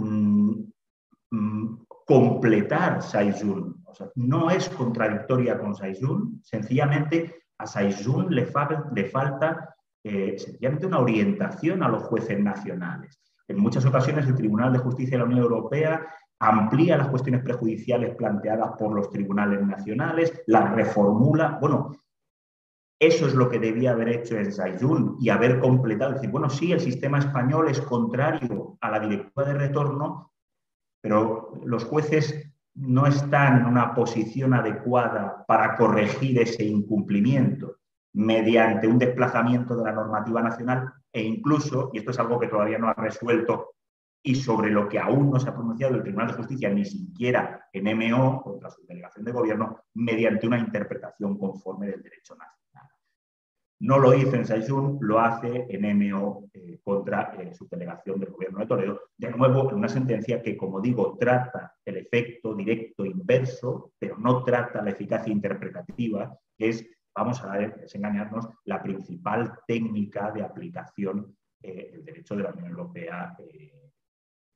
completar Saizún. O sea, no es contradictoria con Saizún, sencillamente a Saizún le falta sencillamente una orientación a los jueces nacionales. En muchas ocasiones el Tribunal de Justicia de la Unión Europea amplía las cuestiones prejudiciales planteadas por los tribunales nacionales, las reformula. Bueno, eso es lo que debía haber hecho en Saizún y haber completado. Decir, bueno, sí, el sistema español es contrario a la directiva de retorno, pero los jueces no están en una posición adecuada para corregir ese incumplimiento mediante un desplazamiento de la normativa nacional e incluso, y esto es algo que todavía no ha resuelto y sobre lo que aún no se ha pronunciado el Tribunal de Justicia, ni siquiera en MO, contra su delegación de gobierno, mediante una interpretación conforme del derecho nacional. No lo hizo en Saizún, lo hace en MO contra su delegación del gobierno de Toledo, de nuevo en una sentencia que, como digo, trata el efecto directo inverso, pero no trata la eficacia interpretativa, que es, vamos a desengañarnos, la principal técnica de aplicación del derecho de la Unión Europea,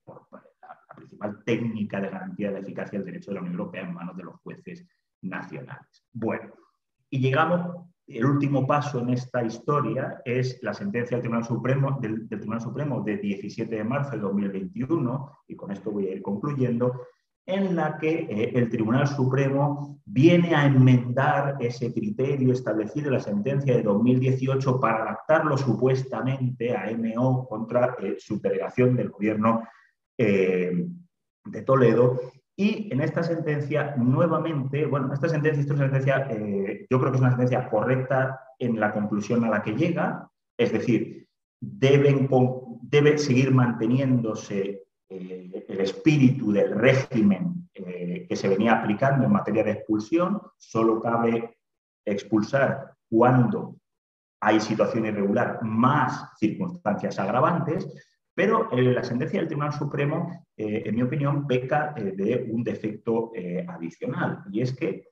la principal técnica de garantía de la eficacia del derecho de la Unión Europea en manos de los jueces nacionales. Bueno, y llegamos. El último paso en esta historia es la sentencia del Tribunal Supremo de 17 de marzo de 2021, y con esto voy a ir concluyendo, en la que el Tribunal Supremo viene a enmendar ese criterio establecido en la sentencia de 2018 para adaptarlo supuestamente a MO contra su delegación del gobierno de Toledo. Y en esta sentencia, nuevamente, bueno, esta sentencia yo creo que es una sentencia correcta en la conclusión a la que llega, es decir, debe seguir manteniéndose el espíritu del régimen que se venía aplicando en materia de expulsión. Solo cabe expulsar cuando hay situación irregular más circunstancias agravantes. Pero la sentencia del Tribunal Supremo, en mi opinión, peca de un defecto adicional. Y es que,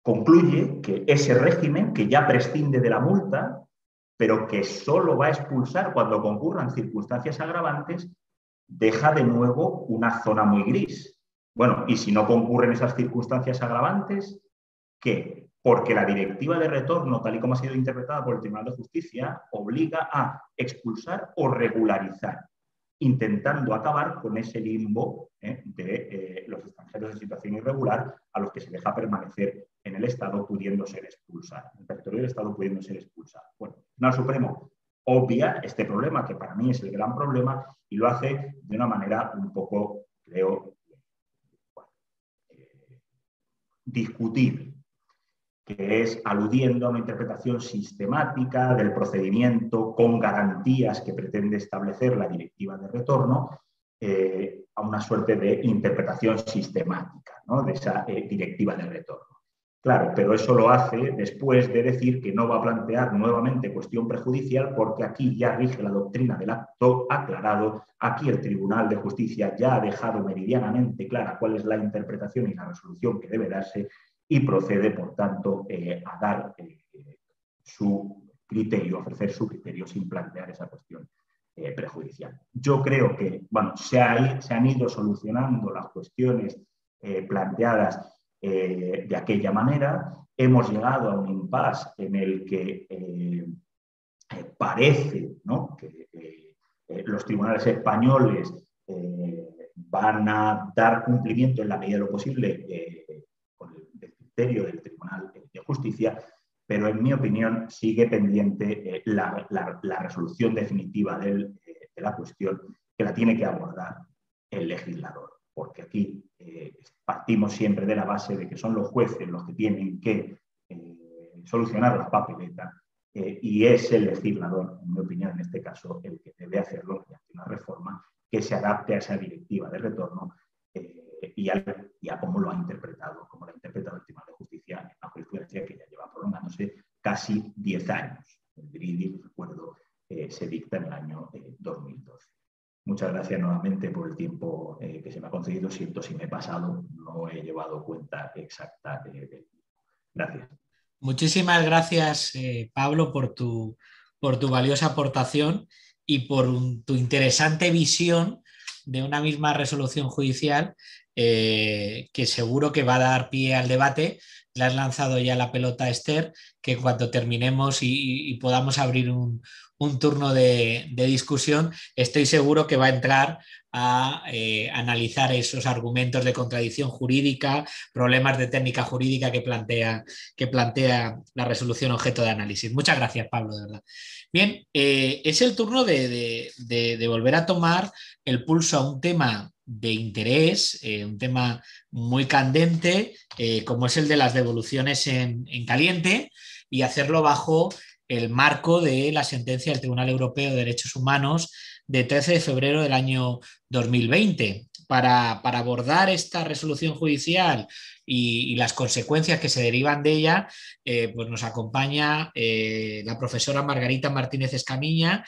concluye que ese régimen, que ya prescinde de la multa, pero que solo va a expulsar cuando concurran circunstancias agravantes, deja de nuevo una zona muy gris. Bueno, y si no concurren esas circunstancias agravantes, ¿qué? porque la directiva de retorno, tal y como ha sido interpretada por el Tribunal de Justicia, obliga a expulsar o regularizar, intentando acabar con ese limbo de los extranjeros en situación irregular a los que se deja permanecer en el Estado pudiendo ser expulsados, en el territorio del Estado pudiendo ser expulsados. Bueno, el Tribunal Supremo obvia este problema, que para mí es el gran problema, y lo hace de una manera un poco, creo, discutible, que es aludiendo a una interpretación sistemática del procedimiento con garantías que pretende establecer la directiva de retorno, a una suerte de interpretación sistemática, ¿no?, de esa directiva de retorno. Claro, pero eso lo hace después de decir que no va a plantear nuevamente cuestión prejudicial porque aquí ya rige la doctrina del acto aclarado, aquí el Tribunal de Justicia ya ha dejado meridianamente clara cuál es la interpretación y la resolución que debe darse y procede, por tanto, a dar su criterio, a ofrecer su criterio sin plantear esa cuestión prejudicial. Yo creo que, bueno, se han ido solucionando las cuestiones planteadas de aquella manera. Hemos llegado a un impasse en el que parece, ¿no?, que los tribunales españoles van a dar cumplimiento en la medida de lo posible con el criterio del Tribunal de Justicia, pero en mi opinión sigue pendiente la resolución definitiva de la cuestión, que la tiene que abordar el legislador, porque aquí partimos siempre de la base de que son los jueces los que tienen que solucionar la papeleta, y es el legislador, en mi opinión, en este caso, el que debe hacerlo y hacer una reforma que se adapte a esa directiva de retorno y a cómo lo ha interpretado, como lo ha interpretado el Tribunal de Justicia en una jurisprudencia que ya lleva prolongándose casi 10 años. El Bridi, recuerdo, se dicta en el año 2012. Muchas gracias nuevamente por el tiempo que se me ha concedido. Siento si me he pasado, no he llevado cuenta exacta del tiempo. Gracias.
Muchísimas gracias, Pablo, por tu valiosa aportación y por tu interesante visión de una misma resolución judicial que seguro que va a dar pie al debate. Le has lanzado ya la pelota a Esther, que cuando terminemos y podamos abrir un turno de discusión, estoy seguro que va a entrar a analizar esos argumentos de contradicción jurídica, problemas de técnica jurídica que plantea la resolución objeto de análisis. Muchas gracias, Pablo, de verdad. Bien, es el turno de volver a tomar el pulso a un tema de interés, un tema muy candente, como es el de las devoluciones en caliente, y hacerlo bajo el marco de la sentencia del Tribunal Europeo de Derechos Humanos de 13 de febrero del año 2020. Para abordar esta resolución judicial y las consecuencias que se derivan de ella, pues nos acompaña la profesora Margarita Martínez Escamilla.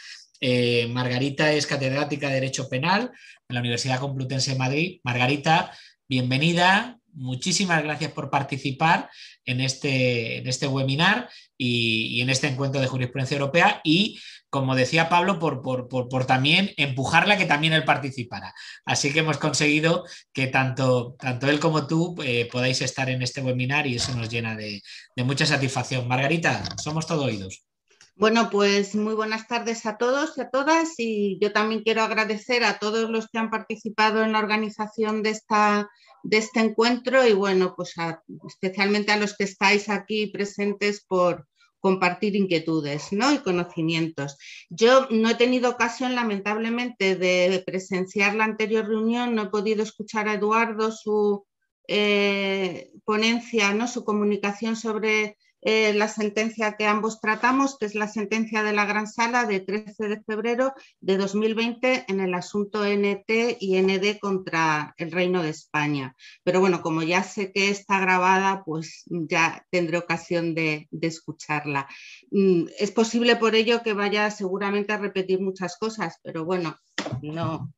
Margarita es catedrática de Derecho Penal en la Universidad Complutense de Madrid. Margarita, bienvenida. Muchísimas gracias por participar en este webinar y en este encuentro de jurisprudencia europea, y, como decía Pablo, por también empujarla a que también él participara. Así que hemos conseguido que tanto él como tú podáis estar en este webinar, y eso nos llena de mucha satisfacción. Margarita, somos todo oídos.
Bueno, pues muy buenas tardes a todos y a todas, y yo también quiero agradecer a todos los que han participado en la organización de este encuentro, y bueno, pues especialmente a los que estáis aquí presentes por compartir inquietudes, ¿no?, y conocimientos. Yo no he tenido ocasión, lamentablemente, de presenciar la anterior reunión, no he podido escuchar a Eduardo su ponencia, ¿no?, su comunicación sobre la sentencia que ambos tratamos, que es la sentencia de la Gran Sala de 13 de febrero de 2020 en el asunto NT y ND contra el Reino de España. Pero bueno, como ya sé que está grabada, pues ya tendré ocasión de escucharla. Es posible por ello que vaya seguramente a repetir muchas cosas, pero bueno, no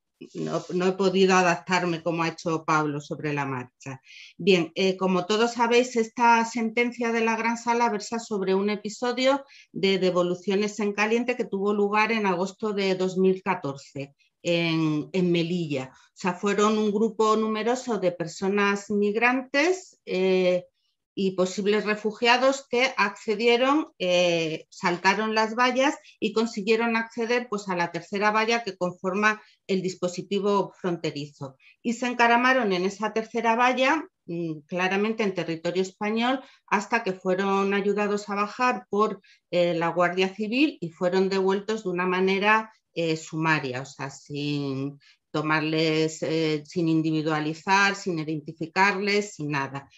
he podido adaptarme como ha hecho Pablo sobre la marcha. Bien, como todos sabéis, esta sentencia de la Gran Sala versa sobre un episodio de devoluciones en caliente que tuvo lugar en agosto de 2014 en Melilla. O sea, fueron un grupo numeroso de personas migrantes y posibles refugiados que accedieron, saltaron las vallas y consiguieron acceder pues, a la tercera valla que conforma el dispositivo fronterizo. Y se encaramaron en esa tercera valla, claramente en territorio español, hasta que fueron ayudados a bajar por la Guardia Civil y fueron devueltos de una manera sumaria, o sea, sin tomarles, sin individualizar, sin identificarles, sin nada.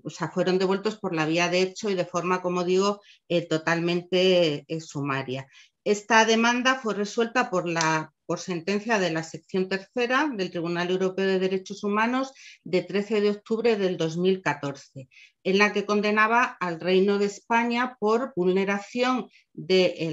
O sea, fueron devueltos por la vía de hecho y de forma, como digo, totalmente sumaria. Esta demanda fue resuelta por sentencia de la sección tercera del Tribunal Europeo de Derechos Humanos de 13 de octubre del 2014, en la que condenaba al Reino de España por vulneración de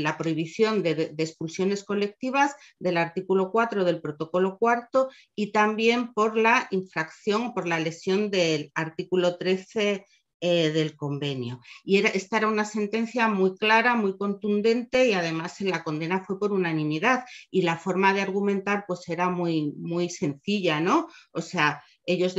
la prohibición de expulsiones colectivas del artículo 4 del protocolo cuarto y también por la infracción, por la lesión del artículo 13 del convenio. Y esta era una sentencia muy clara, muy contundente y además la condena fue por unanimidad y la forma de argumentar pues era muy, muy sencilla, ¿no? O sea, ellos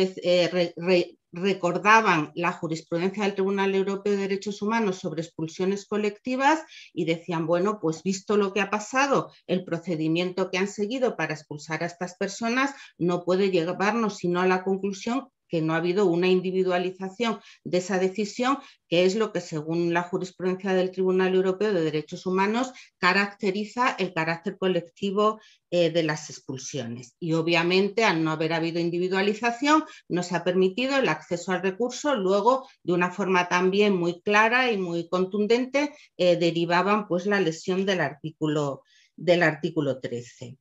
recordaban la jurisprudencia del Tribunal Europeo de Derechos Humanos sobre expulsiones colectivas y decían, bueno, pues visto lo que ha pasado, el procedimiento que han seguido para expulsar a estas personas no puede llevarnos sino a la conclusión que no ha habido una individualización de esa decisión, que es lo que, según la jurisprudencia del Tribunal Europeo de Derechos Humanos, caracteriza el carácter colectivo de las expulsiones. Y obviamente, al no haber habido individualización, no se ha permitido el acceso al recurso. Luego, de una forma también muy clara y muy contundente, derivaban pues la lesión del artículo 13.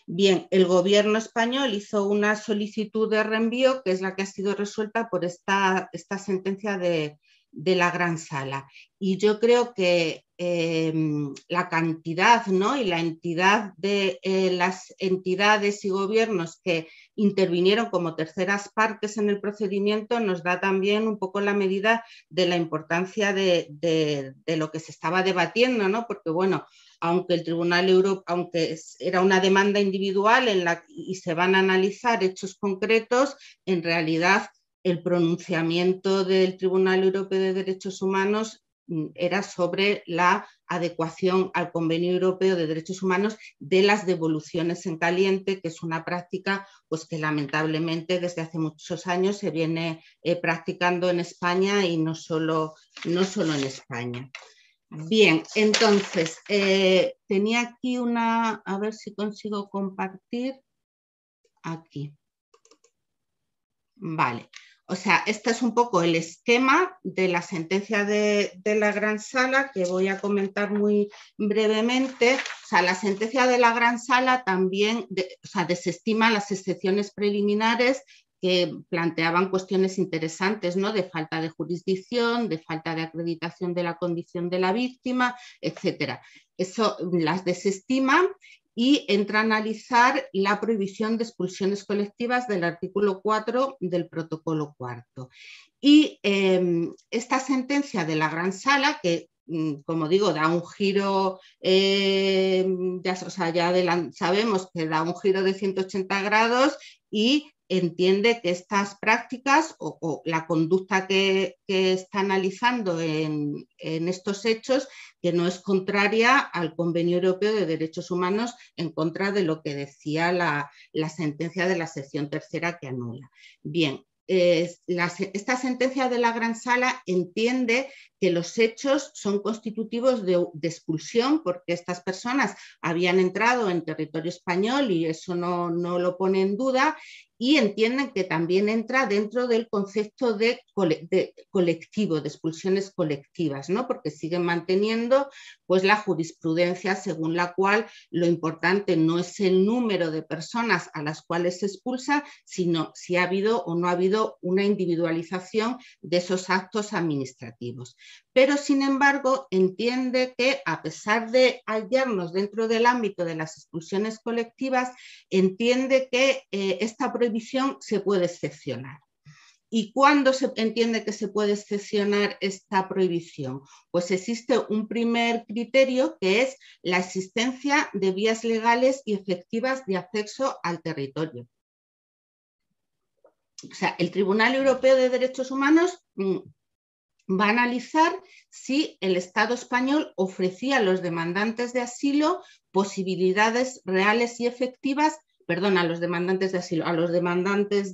Bien, el gobierno español hizo una solicitud de reenvío, que es la que ha sido resuelta por esta sentencia de la Gran Sala. Y yo creo que la cantidad, ¿no? y la entidad de las entidades y gobiernos que intervinieron como terceras partes en el procedimiento nos da también un poco la medida de la importancia de lo que se estaba debatiendo, ¿no? Porque, bueno, aunque el Tribunal Europeo, aunque era una demanda individual y se van a analizar hechos concretos, en realidad el pronunciamiento del Tribunal Europeo de Derechos Humanos era sobre la adecuación al Convenio Europeo de Derechos Humanos de las devoluciones en caliente, que es una práctica pues, que lamentablemente desde hace muchos años se viene practicando en España y no solo en España. Bien, entonces, tenía aquí a ver si consigo compartir, aquí. Vale, o sea, este es un poco el esquema de la sentencia de la Gran Sala, que voy a comentar muy brevemente. O sea, la sentencia de la Gran Sala también desestima las excepciones preliminares que planteaban cuestiones interesantes, ¿no? De falta de jurisdicción, de falta de acreditación de la condición de la víctima, etcétera. Eso las desestima y entra a analizar la prohibición de expulsiones colectivas del artículo 4 del protocolo cuarto. Y esta sentencia de la Gran Sala, que como digo, da un giro, sabemos que da un giro de 180 grados y entiende que estas prácticas o la conducta que está analizando en estos hechos, que no es contraria al Convenio Europeo de Derechos Humanos, en contra de lo que decía la sentencia de la sección tercera que anula. Bien, esta sentencia de la Gran Sala entiende que los hechos son constitutivos de expulsión porque estas personas habían entrado en territorio español y eso no lo pone en duda, y entienden que también entra dentro del concepto de colectivo, de expulsiones colectivas, ¿no? Porque siguen manteniendo pues, la jurisprudencia según la cual lo importante no es el número de personas a las cuales se expulsa, sino si ha habido o no ha habido una individualización de esos actos administrativos. Pero, sin embargo, entiende que a pesar de hallarnos dentro del ámbito de las expulsiones colectivas, entiende que esta prohibición se puede excepcionar. ¿Y cuándo se entiende que se puede excepcionar esta prohibición? Pues existe un primer criterio que es la existencia de vías legales y efectivas de acceso al territorio. o sea, el Tribunal Europeo de Derechos Humanos va a analizar si el Estado español ofrecía a los demandantes de asilo posibilidades reales y efectivas, perdón, a los demandantes de asilo, a los demandantes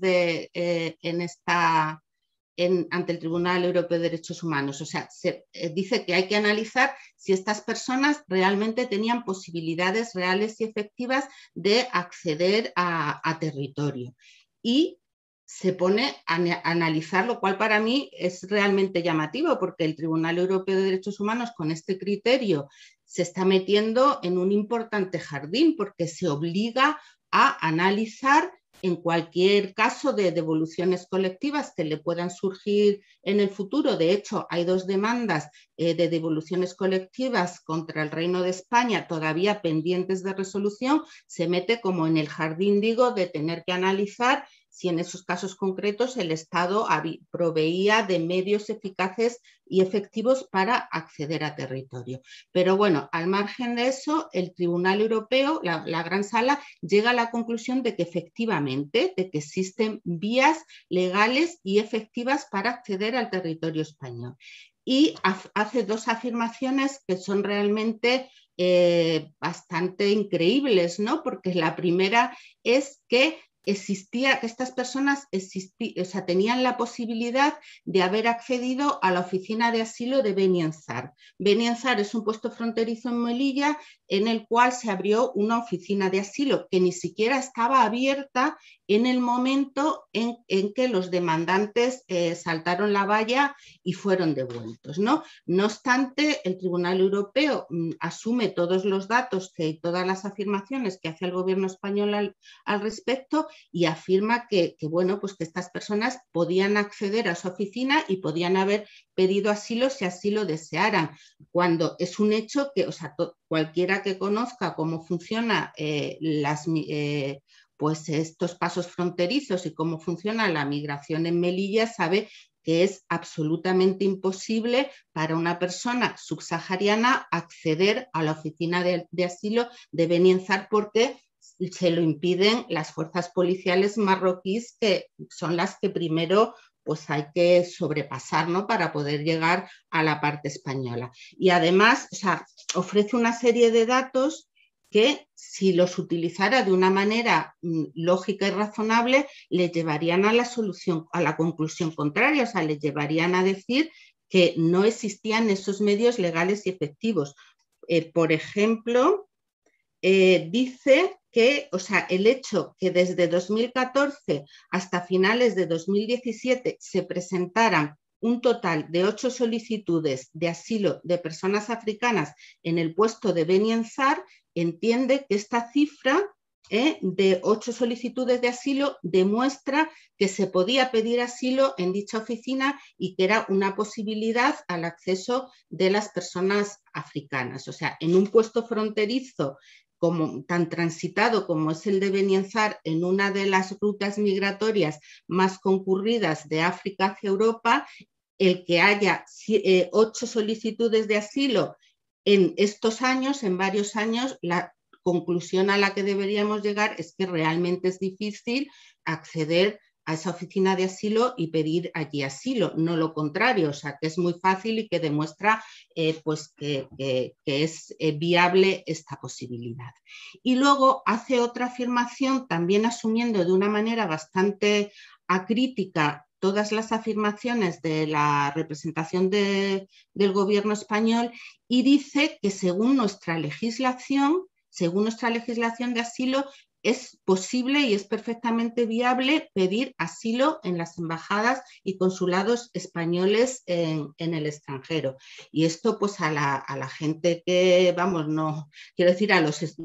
ante el Tribunal Europeo de Derechos Humanos. O sea, se dice que hay que analizar si estas personas realmente tenían posibilidades reales y efectivas de acceder a territorio. Y se pone a analizar, lo cual para mí es realmente llamativo, porque el Tribunal Europeo de Derechos Humanos con este criterio se está metiendo en un importante jardín, porque se obliga a analizar en cualquier caso de devoluciones colectivas que le puedan surgir en el futuro. De hecho, hay 2 demandas de devoluciones colectivas contra el Reino de España todavía pendientes de resolución. Se mete como en el jardín, digo, de tener que analizar si en esos casos concretos el Estado proveía de medios eficaces y efectivos para acceder a territorio. Pero bueno, al margen de eso, el Tribunal Europeo, la Gran Sala, llega a la conclusión de que efectivamente, de que existen vías legales y efectivas para acceder al territorio español. Y hace 2 afirmaciones que son realmente bastante increíbles, ¿no? Porque la primera es que estas personas tenían la posibilidad de haber accedido a la oficina de asilo de Beni Ansar. Beni Ansar es un puesto fronterizo en Melilla en el cual se abrió una oficina de asilo que ni siquiera estaba abierta en el momento en que los demandantes saltaron la valla y fueron devueltos, ¿no? No obstante, el Tribunal Europeo asume todos los datos y todas las afirmaciones que hace el gobierno español al respecto y afirma que estas personas podían acceder a su oficina y podían haber pedido asilo si así lo desearan, cuando es un hecho que, cualquiera que conozca cómo funcionan estos pasos fronterizos y cómo funciona la migración en Melilla sabe que es absolutamente imposible para una persona subsahariana acceder a la oficina de asilo de Beni Ansar porque se lo impiden las fuerzas policiales marroquíes, que son las que primero hay que sobrepasar, ¿no? Para poder llegar a la parte española. Y además, ofrece una serie de datos que, si los utilizara de una manera lógica y razonable, le llevarían a la conclusión contraria, le llevarían a decir que no existían esos medios legales y efectivos. Por ejemplo, dice que, el hecho que desde 2014 hasta finales de 2017 se presentaran un total de 8 solicitudes de asilo de personas africanas en el puesto de Beni Ansar, entiende que esta cifra de 8 solicitudes de asilo demuestra que se podía pedir asilo en dicha oficina y que era una posibilidad al acceso de las personas africanas. En un puesto fronterizo tan transitado como es el de Beni Ansar, en una de las rutas migratorias más concurridas de África hacia Europa, el que haya 8 solicitudes de asilo en estos años, en varios años, la conclusión a la que deberíamos llegar es que realmente es difícil acceder a esa oficina de asilo y pedir allí asilo, no lo contrario, que es muy fácil y que demuestra que es viable esta posibilidad. Y luego hace otra afirmación, también asumiendo de una manera bastante acrítica todas las afirmaciones de la representación del gobierno español, y dice que según nuestra legislación de asilo, es posible y es perfectamente viable pedir asilo en las embajadas y consulados españoles en el extranjero. Y esto a la gente que, no quiero decir,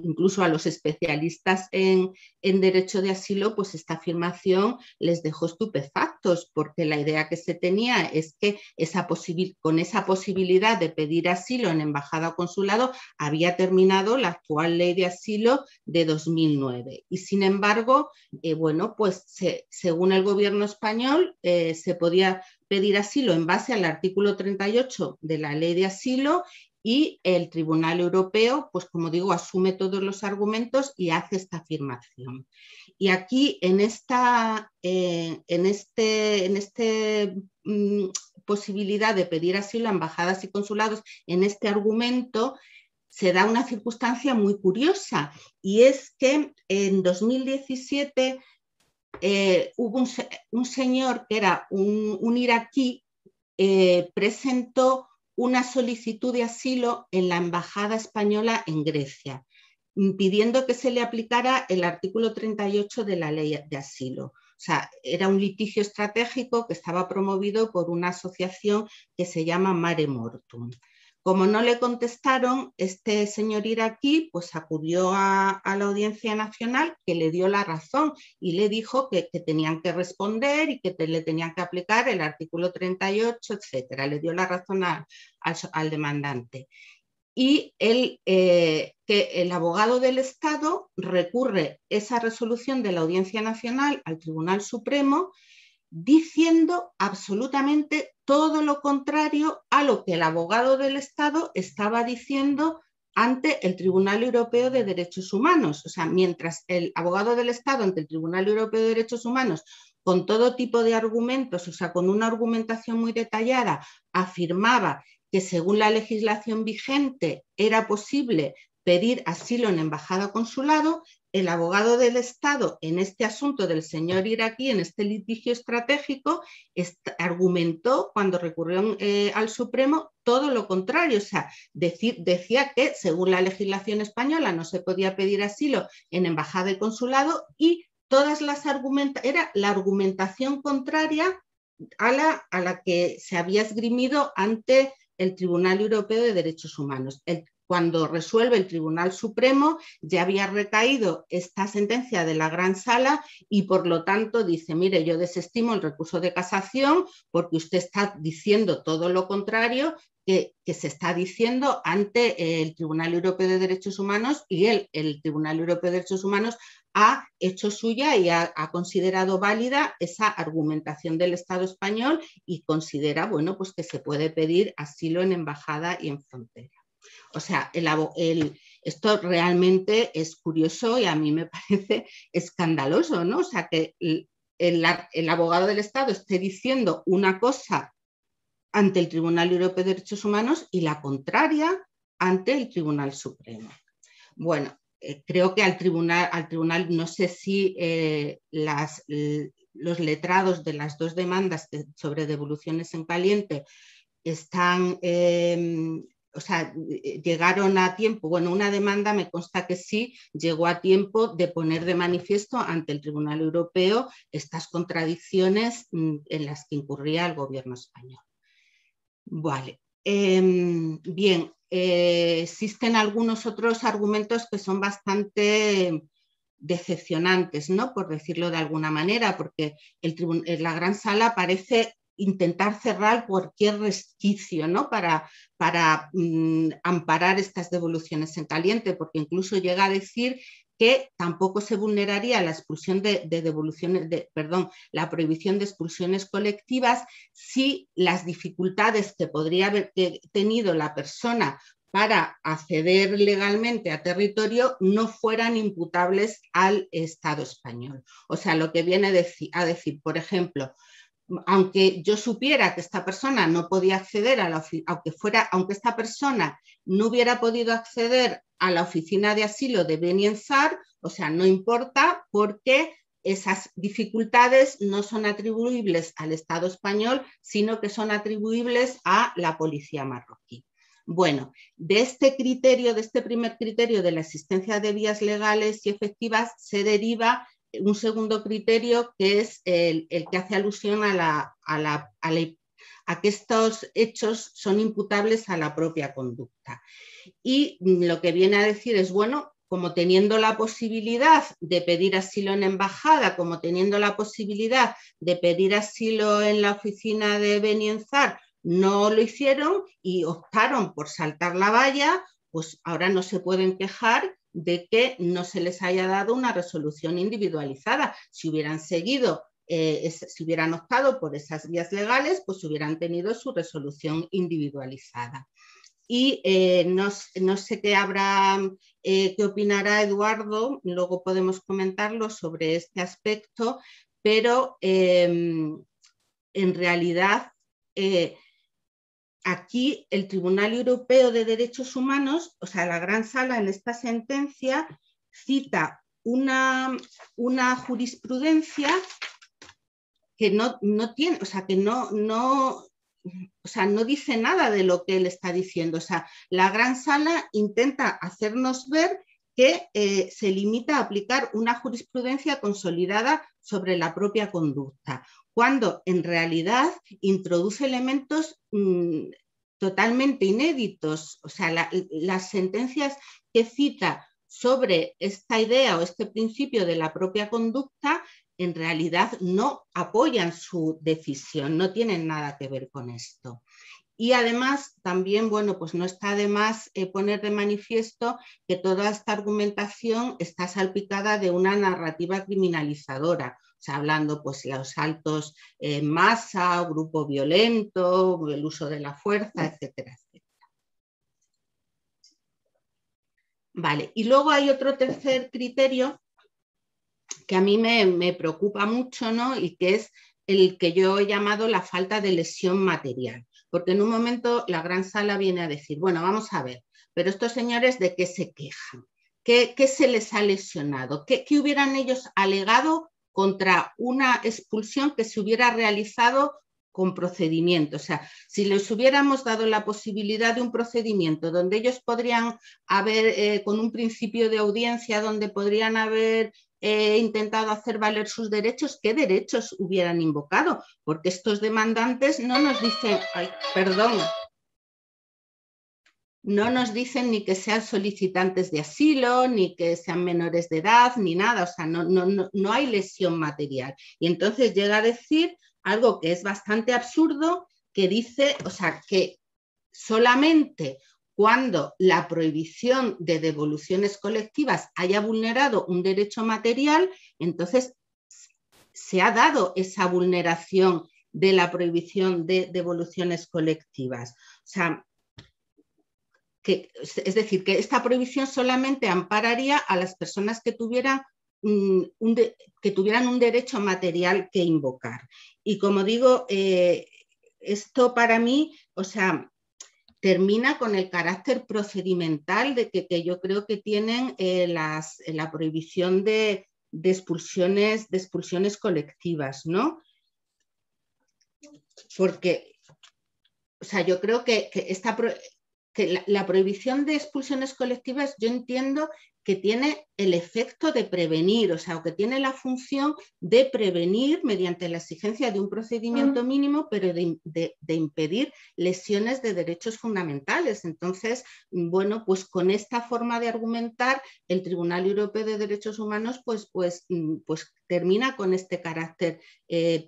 incluso a los especialistas en derecho de asilo, esta afirmación les dejó estupefactos, porque la idea que se tenía es que con esa posibilidad de pedir asilo en embajada o consulado había terminado la actual ley de asilo de 2009. Y sin embargo, según el gobierno español, se podía pedir asilo en base al artículo 38 de la ley de asilo y el Tribunal Europeo, pues como digo, asume todos los argumentos y hace esta afirmación. Y aquí en esta posibilidad de pedir asilo a embajadas y consulados, en este argumento, se da una circunstancia muy curiosa, y es que en 2017 hubo un señor que era un iraquí, presentó una solicitud de asilo en la embajada española en Grecia, pidiendo que se le aplicara el artículo 38 de la ley de asilo. O sea, era un litigio estratégico que estaba promovido por una asociación que se llama Mare Mortum. Como no le contestaron, este señor iraquí pues acudió a la Audiencia Nacional, que le dio la razón y le dijo que tenían que responder y que le tenían que aplicar el artículo 38, etcétera. Le dio la razón al demandante. Y que el abogado del Estado recurre esa resolución de la Audiencia Nacional al Tribunal Supremo, diciendo absolutamente todo lo contrario a lo que el abogado del Estado estaba diciendo ante el Tribunal Europeo de Derechos Humanos. O sea, mientras el abogado del Estado ante el Tribunal Europeo de Derechos Humanos, con todo tipo de argumentos, o sea, con una argumentación muy detallada, afirmaba que según la legislación vigente era posible pedir asilo en embajada o consulado, el abogado del Estado en este asunto del señor iraquí, en este litigio estratégico, argumentó cuando recurrió al Supremo todo lo contrario. O sea, decía que según la legislación española no se podía pedir asilo en embajada y consulado, y todas las era la argumentación contraria a la que se había esgrimido ante el Tribunal Europeo de Derechos Humanos. Cuando resuelve el Tribunal Supremo, ya había recaído esta sentencia de la Gran Sala y por lo tanto dice, mire, yo desestimo el recurso de casación porque usted está diciendo todo lo contrario que se está diciendo ante el Tribunal Europeo de Derechos Humanos, y el Tribunal Europeo de Derechos Humanos ha hecho suya y ha considerado válida esa argumentación del Estado español y considera, bueno, pues que se puede pedir asilo en embajada y en frontera. O sea, esto realmente es curioso y a mí me parece escandaloso, ¿no? O sea, que el abogado del Estado esté diciendo una cosa ante el Tribunal Europeo de Derechos Humanos y la contraria ante el Tribunal Supremo. Bueno, creo que al tribunal no sé si los letrados de las dos demandas sobre devoluciones en caliente están... o sea, llegaron a tiempo. Bueno, una demanda me consta que sí llegó a tiempo de poner de manifiesto ante el Tribunal Europeo estas contradicciones en las que incurría el gobierno español. Vale. Bien, existen algunos otros argumentos que son bastante decepcionantes, ¿no? Por decirlo de alguna manera, porque la Gran Sala parece intentar cerrar cualquier resquicio, ¿no? para amparar estas devoluciones en caliente, porque incluso llega a decir que tampoco se vulneraría la expulsión la prohibición de expulsiones colectivas si las dificultades que podría haber tenido la persona para acceder legalmente a territorio no fueran imputables al Estado español. O sea, lo que viene a decir, por ejemplo, aunque yo supiera que esta persona no podía acceder aunque esta persona no hubiera podido acceder a la oficina de asilo de Beni Ansar, o sea, no importa, porque esas dificultades no son atribuibles al Estado español, sino que son atribuibles a la policía marroquí. Bueno, de este primer criterio de la existencia de vías legales y efectivas se deriva un segundo criterio, que es el que hace alusión a que estos hechos son imputables a la propia conducta. Y lo que viene a decir es, bueno, como teniendo la posibilidad de pedir asilo en embajada, como teniendo la posibilidad de pedir asilo en la oficina de Beni Ansar, no lo hicieron y optaron por saltar la valla, pues ahora no se pueden quejar de que no se les haya dado una resolución individualizada. Si hubieran seguido, si hubieran optado por esas vías legales, pues hubieran tenido su resolución individualizada. Y no sé qué qué opinará Eduardo, luego podemos comentarlo sobre este aspecto, pero en realidad aquí el Tribunal Europeo de Derechos Humanos, o sea, la Gran Sala en esta sentencia cita una jurisprudencia que no tiene, o sea, que no dice nada de lo que él está diciendo. O sea, la Gran Sala intenta hacernos ver que se limita a aplicar una jurisprudencia consolidada sobre la propia conducta, cuando en realidad introduce elementos totalmente inéditos. O sea, las sentencias que cita sobre esta idea o este principio de la propia conducta en realidad no apoyan su decisión, no tienen nada que ver con esto. Y además también, bueno, pues no está de más poner de manifiesto que toda esta argumentación está salpicada de una narrativa criminalizadora, o sea, hablando pues de los asaltos en masa, grupo violento, el uso de la fuerza, etcétera, etcétera. Vale, y luego hay otro tercer criterio que a mí me preocupa mucho, ¿no? Y que es el que yo he llamado la falta de lesión material. Porque en un momento la Gran Sala viene a decir, bueno, vamos a ver, pero estos señores ¿de qué se quejan? ¿Qué se les ha lesionado? ¿Qué hubieran ellos alegado contra una expulsión que se hubiera realizado con procedimiento? O sea, si les hubiéramos dado la posibilidad de un procedimiento donde ellos podrían haber, con un principio de audiencia, donde podrían haber intentado hacer valer sus derechos, ¿qué derechos hubieran invocado? Porque estos demandantes no nos dicen, no nos dicen ni que sean solicitantes de asilo, ni que sean menores de edad, ni nada, o sea, no hay lesión material. Y entonces llega a decir algo que es bastante absurdo, que dice, o sea, que solamente cuando la prohibición de devoluciones colectivas haya vulnerado un derecho material, entonces se ha dado esa vulneración de la prohibición de devoluciones colectivas. O sea, es decir, que esta prohibición solamente ampararía a las personas que tuvieran un derecho material que invocar. Y como digo, esto para mí, o sea, termina con el carácter procedimental que yo creo que tienen la prohibición de expulsiones colectivas, ¿no? Porque, o sea, yo creo que la prohibición de expulsiones colectivas, yo entiendo que tiene el efecto de prevenir, o sea, o que tiene la función de prevenir mediante la exigencia de un procedimiento mínimo, pero de impedir lesiones de derechos fundamentales. Entonces, bueno, pues con esta forma de argumentar, el Tribunal Europeo de Derechos Humanos pues termina con este carácter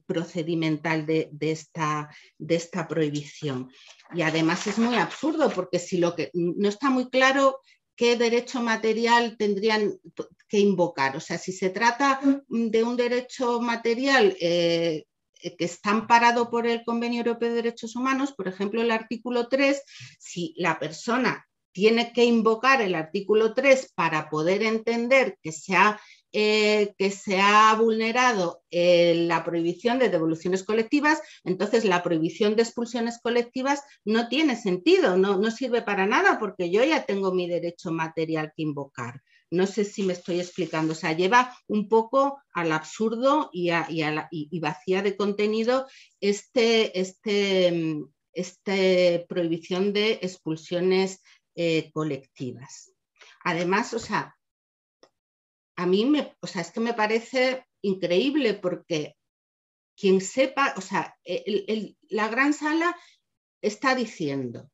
procedimental de esta prohibición. Y además es muy absurdo, porque si lo que no está muy claro qué derecho material tendrían que invocar. O sea, si se trata de un derecho material que está amparado por el Convenio Europeo de Derechos Humanos, por ejemplo, el artículo 3, si la persona tiene que invocar el artículo 3 para poder entender que se ha vulnerado la prohibición de devoluciones colectivas, entonces la prohibición de expulsiones colectivas no tiene sentido, no sirve para nada, porque yo ya tengo mi derecho material que invocar. No sé si me estoy explicando, o sea, lleva un poco al absurdo y vacía de contenido prohibición de expulsiones colectivas. Además, o sea, a mí es que me parece increíble, porque quien sepa, o sea, la Gran Sala está diciendo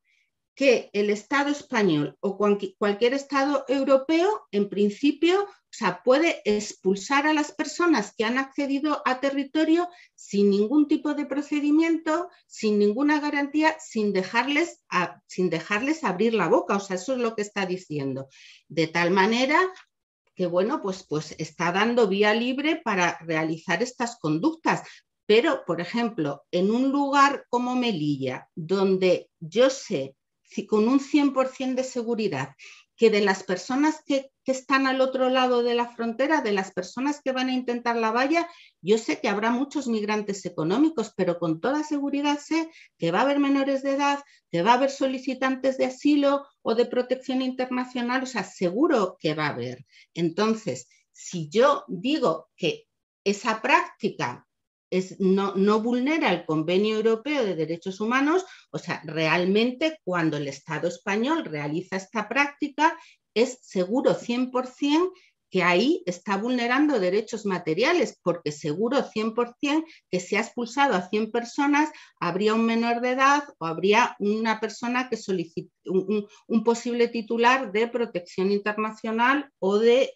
que el Estado español o cualquier Estado europeo, en principio, o sea, puede expulsar a las personas que han accedido a territorio sin ningún tipo de procedimiento, sin ninguna garantía, sin dejarles abrir la boca. O sea, eso es lo que está diciendo. De tal manera que, bueno, pues está dando vía libre para realizar estas conductas. Pero, por ejemplo, en un lugar como Melilla, donde yo sé con un 100% de seguridad que de las personas que están al otro lado de la frontera, de las personas que van a intentar la valla, yo sé que habrá muchos migrantes económicos, pero con toda seguridad sé que va a haber menores de edad, que va a haber solicitantes de asilo o de protección internacional, o sea, seguro que va a haber. Entonces, si yo digo que esa práctica no vulnera el Convenio Europeo de Derechos Humanos, o sea, realmente cuando el Estado español realiza esta práctica, es seguro 100% que ahí está vulnerando derechos materiales, porque seguro 100% que si ha expulsado a 100 personas, habría un menor de edad o habría una persona que solicite un posible titular de protección internacional o de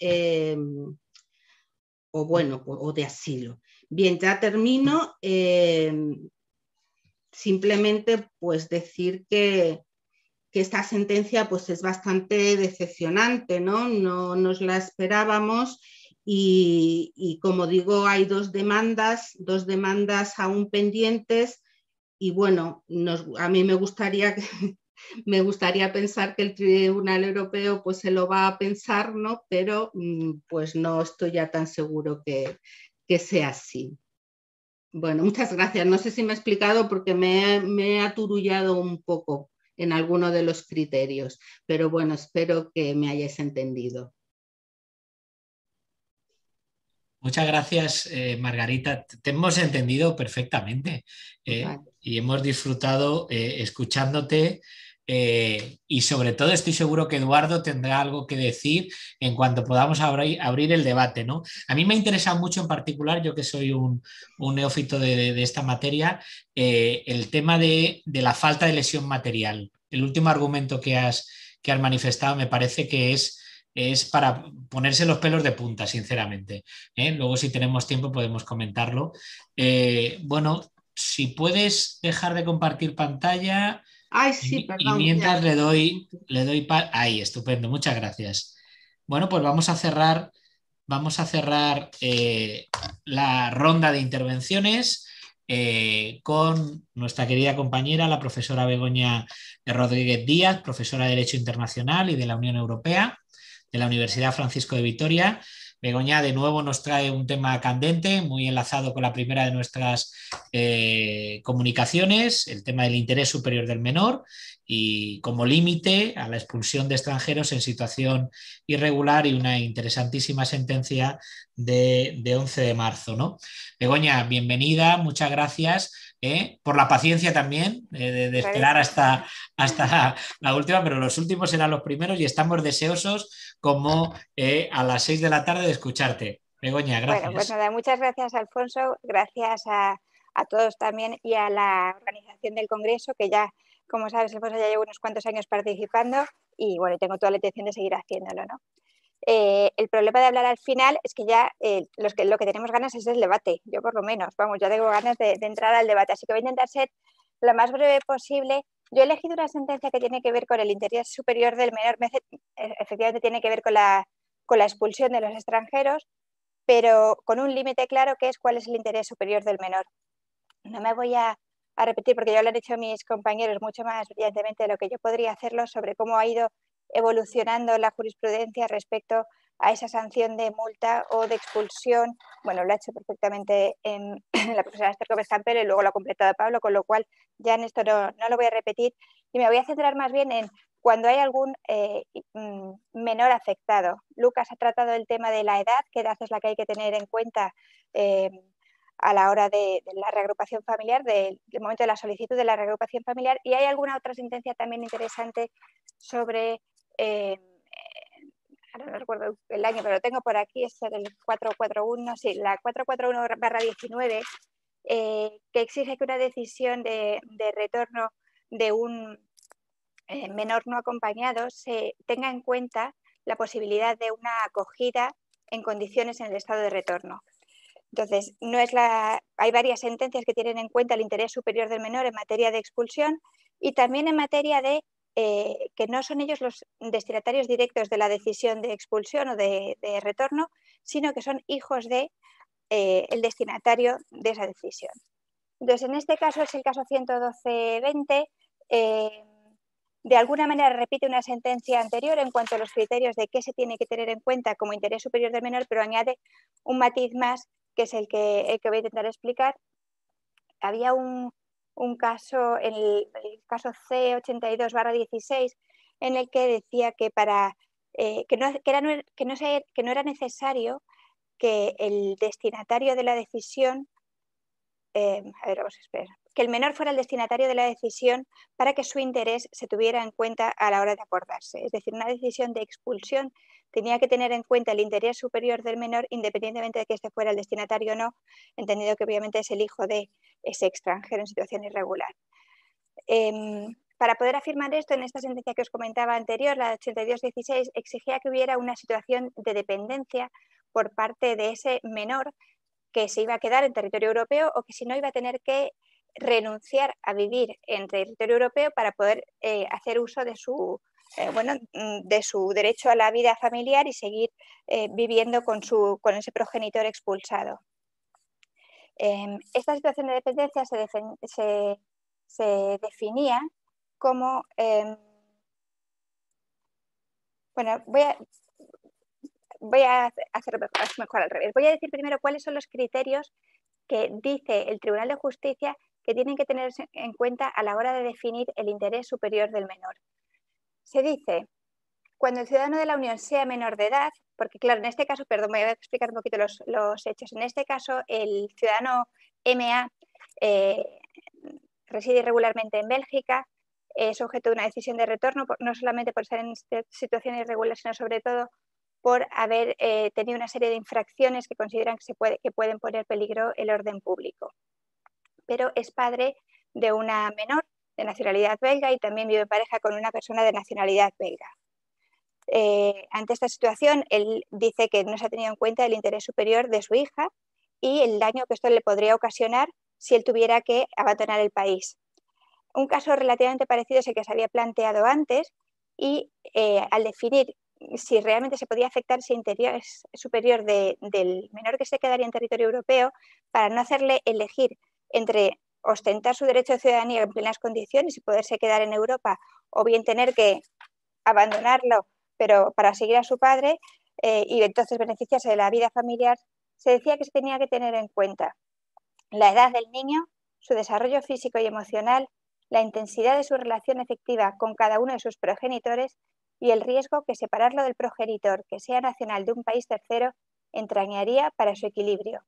asilo. Bien, ya termino. Simplemente pues decir que esta sentencia pues es bastante decepcionante, ¿no? No nos la esperábamos y como digo, hay dos demandas aún pendientes y bueno, a mí me gustaría pensar que el Tribunal Europeo pues se lo va a pensar, ¿no? Pero pues no estoy ya tan seguro que sea así. Bueno, muchas gracias. No sé si me he explicado porque me he aturullado un poco en alguno de los criterios, pero bueno, espero que me hayáis entendido.
Muchas gracias, Margarita. Te hemos entendido perfectamente
Vale.
y hemos disfrutado escuchándote y sobre todo estoy seguro que Eduardo tendrá algo que decir en cuanto podamos abrir el debate, ¿no? A mí me interesa mucho en particular, yo que soy un neófito de esta materia, el tema de la falta de lesión material. El último argumento que has manifestado me parece que es para ponerse los pelos de punta, sinceramente. Luego, si tenemos tiempo, podemos comentarlo. Bueno, si puedes dejar de compartir pantalla.
Ay, sí, perdón.
Y mientras le doy ahí, estupendo, muchas gracias. Bueno, pues vamos a cerrar la ronda de intervenciones con nuestra querida compañera, la profesora Begoña Rodríguez Díaz, profesora de Derecho Internacional y de la Unión Europea de la Universidad Francisco de Vitoria. Begoña de nuevo nos trae un tema candente, muy enlazado con la primera de nuestras comunicaciones, el tema del interés superior del menor y como límite a la expulsión de extranjeros en situación irregular y una interesantísima sentencia de 11 de marzo, ¿no? Begoña, bienvenida, muchas gracias. Por la paciencia también, de esperar hasta la última, pero los últimos serán los primeros y estamos deseosos como a las 6 de la tarde de escucharte. Begoña, gracias.
Bueno, pues nada, muchas gracias, Alfonso, gracias a todos también y a la organización del Congreso, que ya, como sabes, Alfonso, ya llevo unos cuantos años participando y bueno, tengo toda la intención de seguir haciéndolo, ¿no? El problema de hablar al final es que ya lo que tenemos ganas es el debate, yo por lo menos, vamos, ya tengo ganas de entrar al debate, así que voy a intentar ser lo más breve posible. Yo he elegido una sentencia que tiene que ver con el interés superior del menor, efectivamente tiene que ver con la expulsión de los extranjeros, pero con un límite claro que es cuál es el interés superior del menor. No me voy a repetir porque ya lo han hecho mis compañeros mucho más brillantemente de lo que yo podría hacerlo sobre cómo ha ido evolucionando la jurisprudencia respecto a esa sanción de multa o de expulsión. Bueno, lo ha hecho perfectamente en la profesora Esther Gómez Campero y luego lo ha completado Pablo, con lo cual ya en esto no lo voy a repetir y me voy a centrar más bien en cuando hay algún menor afectado. Lucas ha tratado el tema de la edad, qué edad es la que hay que tener en cuenta a la hora de la reagrupación familiar, del momento de la solicitud de la reagrupación familiar, y hay alguna otra sentencia también interesante sobre, ahora no recuerdo el año, pero lo tengo por aquí, es el 441, sí, la 441/19, que exige que una decisión de retorno de un menor no acompañado se tenga en cuenta la posibilidad de una acogida en condiciones en el estado de retorno. Entonces, hay varias sentencias que tienen en cuenta el interés superior del menor en materia de expulsión y también en materia de que no son ellos los destinatarios directos de la decisión de expulsión o de retorno, sino que son hijos de el destinatario de esa decisión. Entonces, en este caso es el caso 112-20, de alguna manera repite una sentencia anterior en cuanto a los criterios de qué se tiene que tener en cuenta como interés superior del menor, pero añade un matiz más, que es el que voy a intentar explicar. Había un caso, el caso C82/16, en el que decía que, que no era necesario que el destinatario de la decisión, que el menor fuera el destinatario de la decisión para que su interés se tuviera en cuenta a la hora de acordarse. Es decir, una decisión de expulsión tenía que tener en cuenta el interés superior del menor, independientemente de que este fuera el destinatario o no, entendido que obviamente es el hijo de ese extranjero en situación irregular. Para poder afirmar esto, en esta sentencia que os comentaba anterior, la 82/16, exigía que hubiera una situación de dependencia por parte de ese menor que se iba a quedar en territorio europeo o que si no iba a tener que renunciar a vivir en territorio europeo para poder hacer uso de su derecho a la vida familiar y seguir viviendo con ese progenitor expulsado. Esta situación de dependencia se definía como... voy a hacer mejor al revés. Voy a decir primero cuáles son los criterios que dice el Tribunal de Justicia que tienen que tenerse en cuenta a la hora de definir el interés superior del menor. Se dice, cuando el ciudadano de la Unión sea menor de edad, porque claro, en este caso, perdón, voy a explicar un poquito los hechos. En este caso, el ciudadano MA reside irregularmente en Bélgica, es objeto de una decisión de retorno, no solamente por estar en situación irregular, sino sobre todo por haber tenido una serie de infracciones que consideran que pueden poner en peligro el orden público. Pero es padre de una menor de nacionalidad belga y también vive en pareja con una persona de nacionalidad belga. Ante esta situación, él dice que no se ha tenido en cuenta el interés superior de su hija y el daño que esto le podría ocasionar si él tuviera que abandonar el país. Un caso relativamente parecido es el que se había planteado antes y al definir si realmente se podía afectar ese interés superior del menor que se quedaría en territorio europeo, para no hacerle elegir entre ostentar su derecho de ciudadanía en plenas condiciones y poderse quedar en Europa, o bien tener que abandonarlo pero para seguir a su padre y entonces beneficiarse de la vida familiar, se decía que se tenía que tener en cuenta la edad del niño, su desarrollo físico y emocional, la intensidad de su relación efectiva con cada uno de sus progenitores y el riesgo que separarlo del progenitor, que sea nacional de un país tercero, entrañaría para su equilibrio.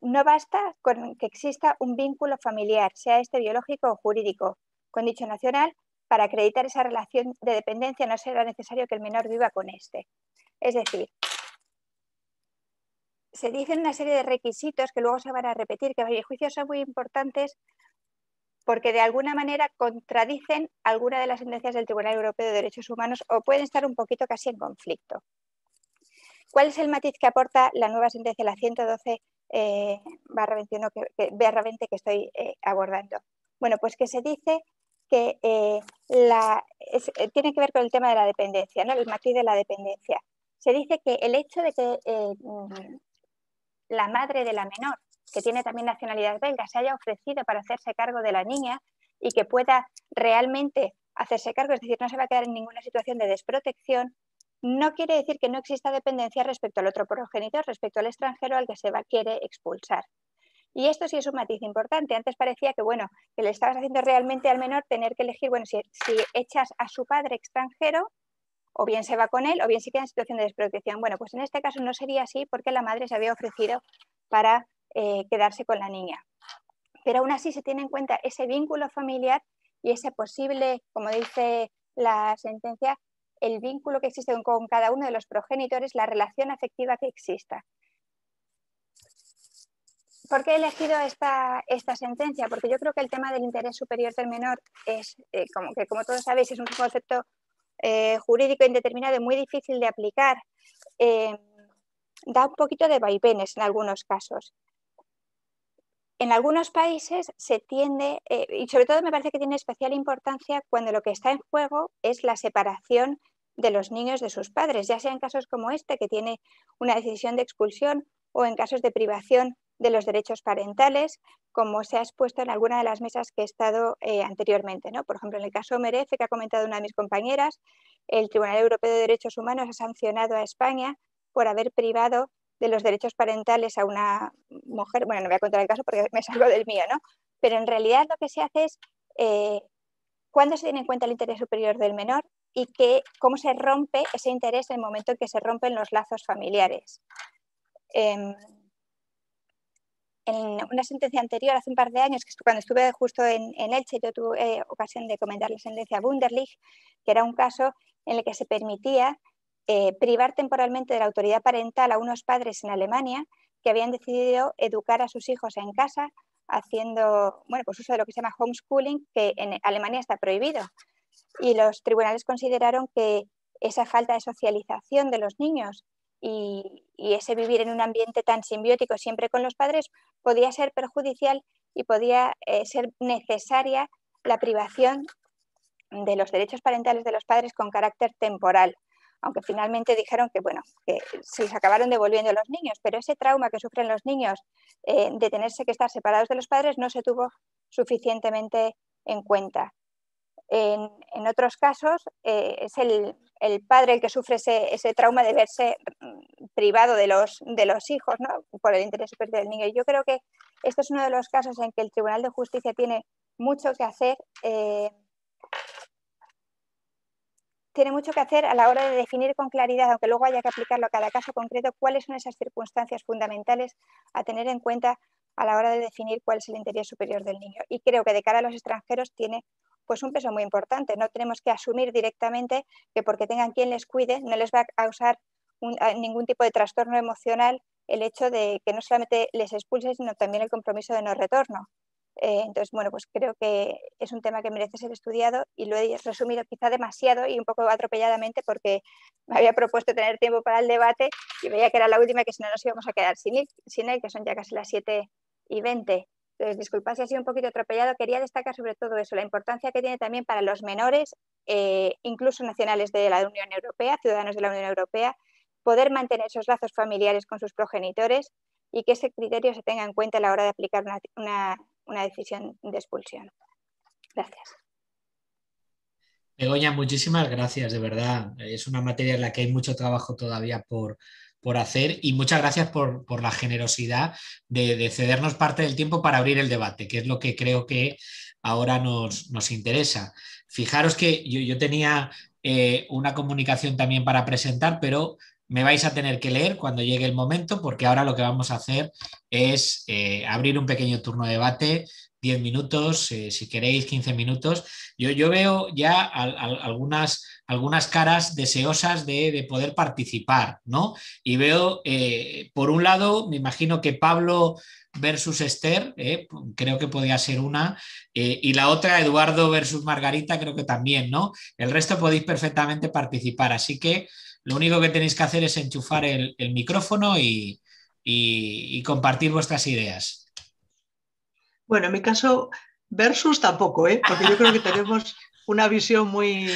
No basta con que exista un vínculo familiar, sea este biológico o jurídico, con dicho nacional. Para acreditar esa relación de dependencia no será necesario que el menor viva con este. Es decir, se dicen una serie de requisitos que luego se van a repetir, que a mi juicio son muy importantes porque de alguna manera contradicen alguna de las sentencias del Tribunal Europeo de Derechos Humanos o pueden estar un poquito casi en conflicto. ¿Cuál es el matiz que aporta la nueva sentencia, la 112/20 que estoy abordando? Bueno, pues que se dice que tiene que ver con el tema de la dependencia, ¿no? El matiz de la dependencia. Se dice que el hecho de que la madre de la menor, que tiene también nacionalidad belga, se haya ofrecido para hacerse cargo de la niña y que pueda realmente hacerse cargo, es decir, no se va a quedar en ninguna situación de desprotección, no quiere decir que no exista dependencia respecto al otro progenitor, respecto al extranjero al que se quiere expulsar. Y esto sí es un matiz importante. Antes parecía que, bueno, que le estabas haciendo realmente al menor tener que elegir, bueno, si echas a su padre extranjero, o bien se va con él, o bien se queda en situación de desprotección. Bueno, pues en este caso no sería así porque la madre se había ofrecido para quedarse con la niña. Pero aún así se tiene en cuenta ese vínculo familiar y ese posible, como dice la sentencia, el vínculo que existe con cada uno de los progenitores, la relación afectiva que exista. ¿Por qué he elegido esta sentencia? Porque yo creo que el tema del interés superior del menor es, como todos sabéis, es un concepto jurídico indeterminado y muy difícil de aplicar. Da un poquito de vaivenes en algunos casos. En algunos países se tiende, y sobre todo me parece que tiene especial importancia cuando lo que está en juego es la separación de los niños de sus padres, ya sea en casos como este, que tiene una decisión de expulsión, o en casos de privación de los derechos parentales, como se ha expuesto en alguna de las mesas que he estado anteriormente, ¿no? Por ejemplo, en el caso Merefe, que ha comentado una de mis compañeras, el Tribunal Europeo de Derechos Humanos ha sancionado a España por haber privado de los derechos parentales a una mujer. Bueno, no voy a contar el caso porque me salgo del mío, ¿no? Pero en realidad lo que se hace es cuándo se tiene en cuenta el interés superior del menor y cómo se rompe ese interés en el momento en que se rompen los lazos familiares. En una sentencia anterior, hace un par de años, cuando estuve justo en Elche, yo tuve ocasión de comentar la sentencia Wunderlich, que era un caso en el que se permitía privar temporalmente de la autoridad parental a unos padres en Alemania que habían decidido educar a sus hijos en casa haciendo, bueno, pues uso de lo que se llama homeschooling, que en Alemania está prohibido. Y los tribunales consideraron que esa falta de socialización de los niños y ese vivir en un ambiente tan simbiótico siempre con los padres podía ser perjudicial y podía ser necesaria la privación de los derechos parentales de los padres con carácter temporal, aunque finalmente dijeron que, bueno, que se les acabaron devolviendo los niños, pero ese trauma que sufren los niños de tenerse que estar separados de los padres no se tuvo suficientemente en cuenta. En otros casos es el padre el que sufre ese trauma de verse privado de los hijos, ¿no? Por el interés superior del niño. Y yo creo que este es uno de los casos en que el Tribunal de Justicia tiene mucho que hacer. Tiene mucho que hacer a la hora de definir con claridad, aunque luego haya que aplicarlo a cada caso concreto, cuáles son esas circunstancias fundamentales a tener en cuenta a la hora de definir cuál es el interés superior del niño. Y creo que de cara a los extranjeros tiene pues un peso muy importante. No tenemos que asumir directamente que porque tengan quien les cuide no les va a causar ningún tipo de trastorno emocional el hecho de que no solamente les expulse, sino también el compromiso de no retorno. Entonces, bueno, pues creo que es un tema que merece ser estudiado y lo he resumido quizá demasiado y un poco atropelladamente porque me había propuesto tener tiempo para el debate y veía que era la última, que si no nos íbamos a quedar sin él, que son ya casi las 7:20. Entonces, disculpad si ha sido un poquito atropellado. Quería destacar sobre todo eso, la importancia que tiene también para los menores, incluso nacionales de la Unión Europea, ciudadanos de la Unión Europea, poder mantener esos lazos familiares con sus progenitores y que ese criterio se tenga en cuenta a la hora de aplicar una decisión de expulsión. Gracias.
Begoña, muchísimas gracias, de verdad. Es una materia en la que hay mucho trabajo todavía por hacer y muchas gracias por la generosidad de cedernos parte del tiempo para abrir el debate, que es lo que creo que ahora nos interesa. Fijaros que yo tenía una comunicación también para presentar, pero me vais a tener que leer cuando llegue el momento, porque ahora lo que vamos a hacer es abrir un pequeño turno de debate, 10 minutos, si queréis 15 minutos. Yo veo ya algunas caras deseosas de poder participar, ¿no? Y veo, por un lado, me imagino que Pablo versus Esther, creo que podría ser una, y la otra, Eduardo versus Margarita, creo que también, ¿no? El resto podéis perfectamente participar, así que lo único que tenéis que hacer es enchufar el micrófono y compartir vuestras ideas.
Bueno, en mi caso, versus tampoco, porque yo creo que tenemos una visión muy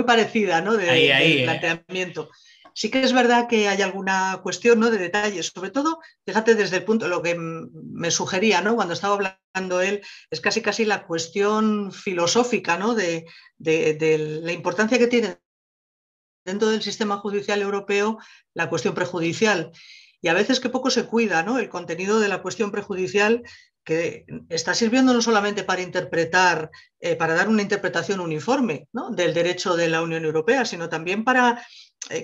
parecida, ¿no? del planteamiento. Sí que es verdad que hay alguna cuestión, ¿no? de detalles, sobre todo, fíjate, desde el punto, lo que me sugería, ¿no? cuando estaba hablando él, es casi la cuestión filosófica, ¿no? de la importancia que tiene dentro del sistema judicial europeo la cuestión prejudicial. Y a veces que poco se cuida, ¿no? el contenido de la cuestión prejudicial, que está sirviendo no solamente para interpretar, para dar una interpretación uniforme, ¿no? del derecho de la Unión Europea, sino también para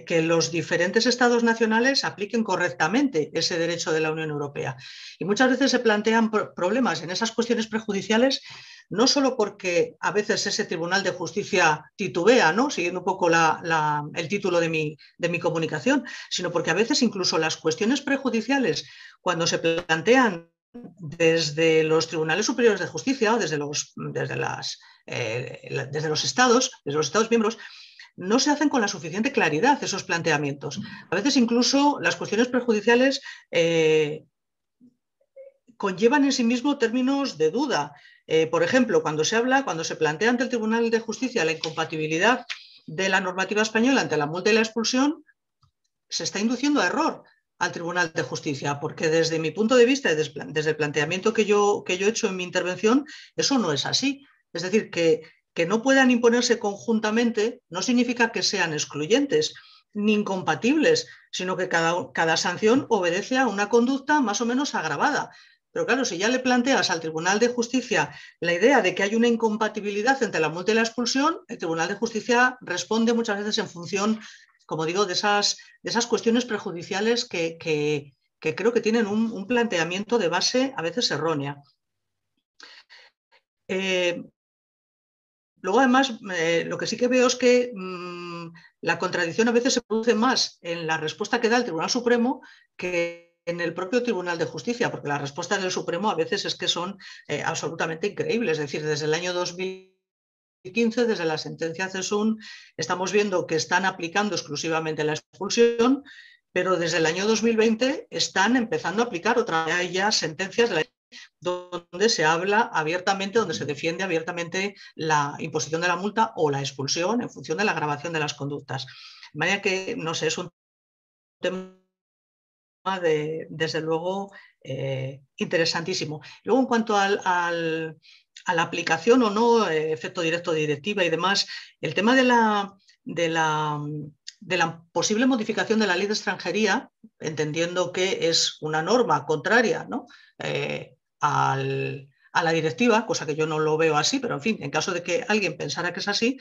que los diferentes estados nacionales apliquen correctamente ese derecho de la Unión Europea. Y muchas veces se plantean problemas en esas cuestiones prejudiciales, no solo porque a veces ese Tribunal de Justicia titubea, ¿no? siguiendo un poco el título de mi comunicación, sino porque a veces incluso las cuestiones prejudiciales, cuando se plantean desde los tribunales superiores de justicia o desde los estados miembros, no se hacen con la suficiente claridad esos planteamientos. A veces incluso las cuestiones prejudiciales conllevan en sí mismo términos de duda. Por ejemplo, cuando se plantea ante el Tribunal de Justicia la incompatibilidad de la normativa española ante la multa y la expulsión, se está induciendo a error, al Tribunal de Justicia, porque desde mi punto de vista, desde el planteamiento que yo he hecho en mi intervención, eso no es así. Es decir, que no puedan imponerse conjuntamente no significa que sean excluyentes ni incompatibles, sino que cada sanción obedece a una conducta más o menos agravada. Pero claro, si ya le planteas al Tribunal de Justicia la idea de que hay una incompatibilidad entre la multa y la expulsión, el Tribunal de Justicia responde muchas veces en función, como digo, de esas cuestiones prejudiciales que creo que tienen un planteamiento de base a veces errónea. Luego, además, lo que sí que veo es que la contradicción a veces se produce más en la respuesta que da el Tribunal Supremo que en el propio Tribunal de Justicia, porque las respuestas del Supremo a veces es que son absolutamente increíbles. Es decir, desde el año 2015, desde la sentencia CESUN, estamos viendo que están aplicando exclusivamente la expulsión, pero desde el año 2020 están empezando a aplicar otra vez ya sentencias de la donde se habla abiertamente, donde se defiende abiertamente la imposición de la multa o la expulsión en función de la agravación de las conductas. De manera que, no sé, es un tema desde luego interesantísimo. Luego, en cuanto a la aplicación o no, efecto directo de directiva y demás, el tema de la posible modificación de la ley de extranjería, entendiendo que es una norma contraria, ¿no?, a la directiva, cosa que yo no lo veo así, pero en fin, en caso de que alguien pensara que es así,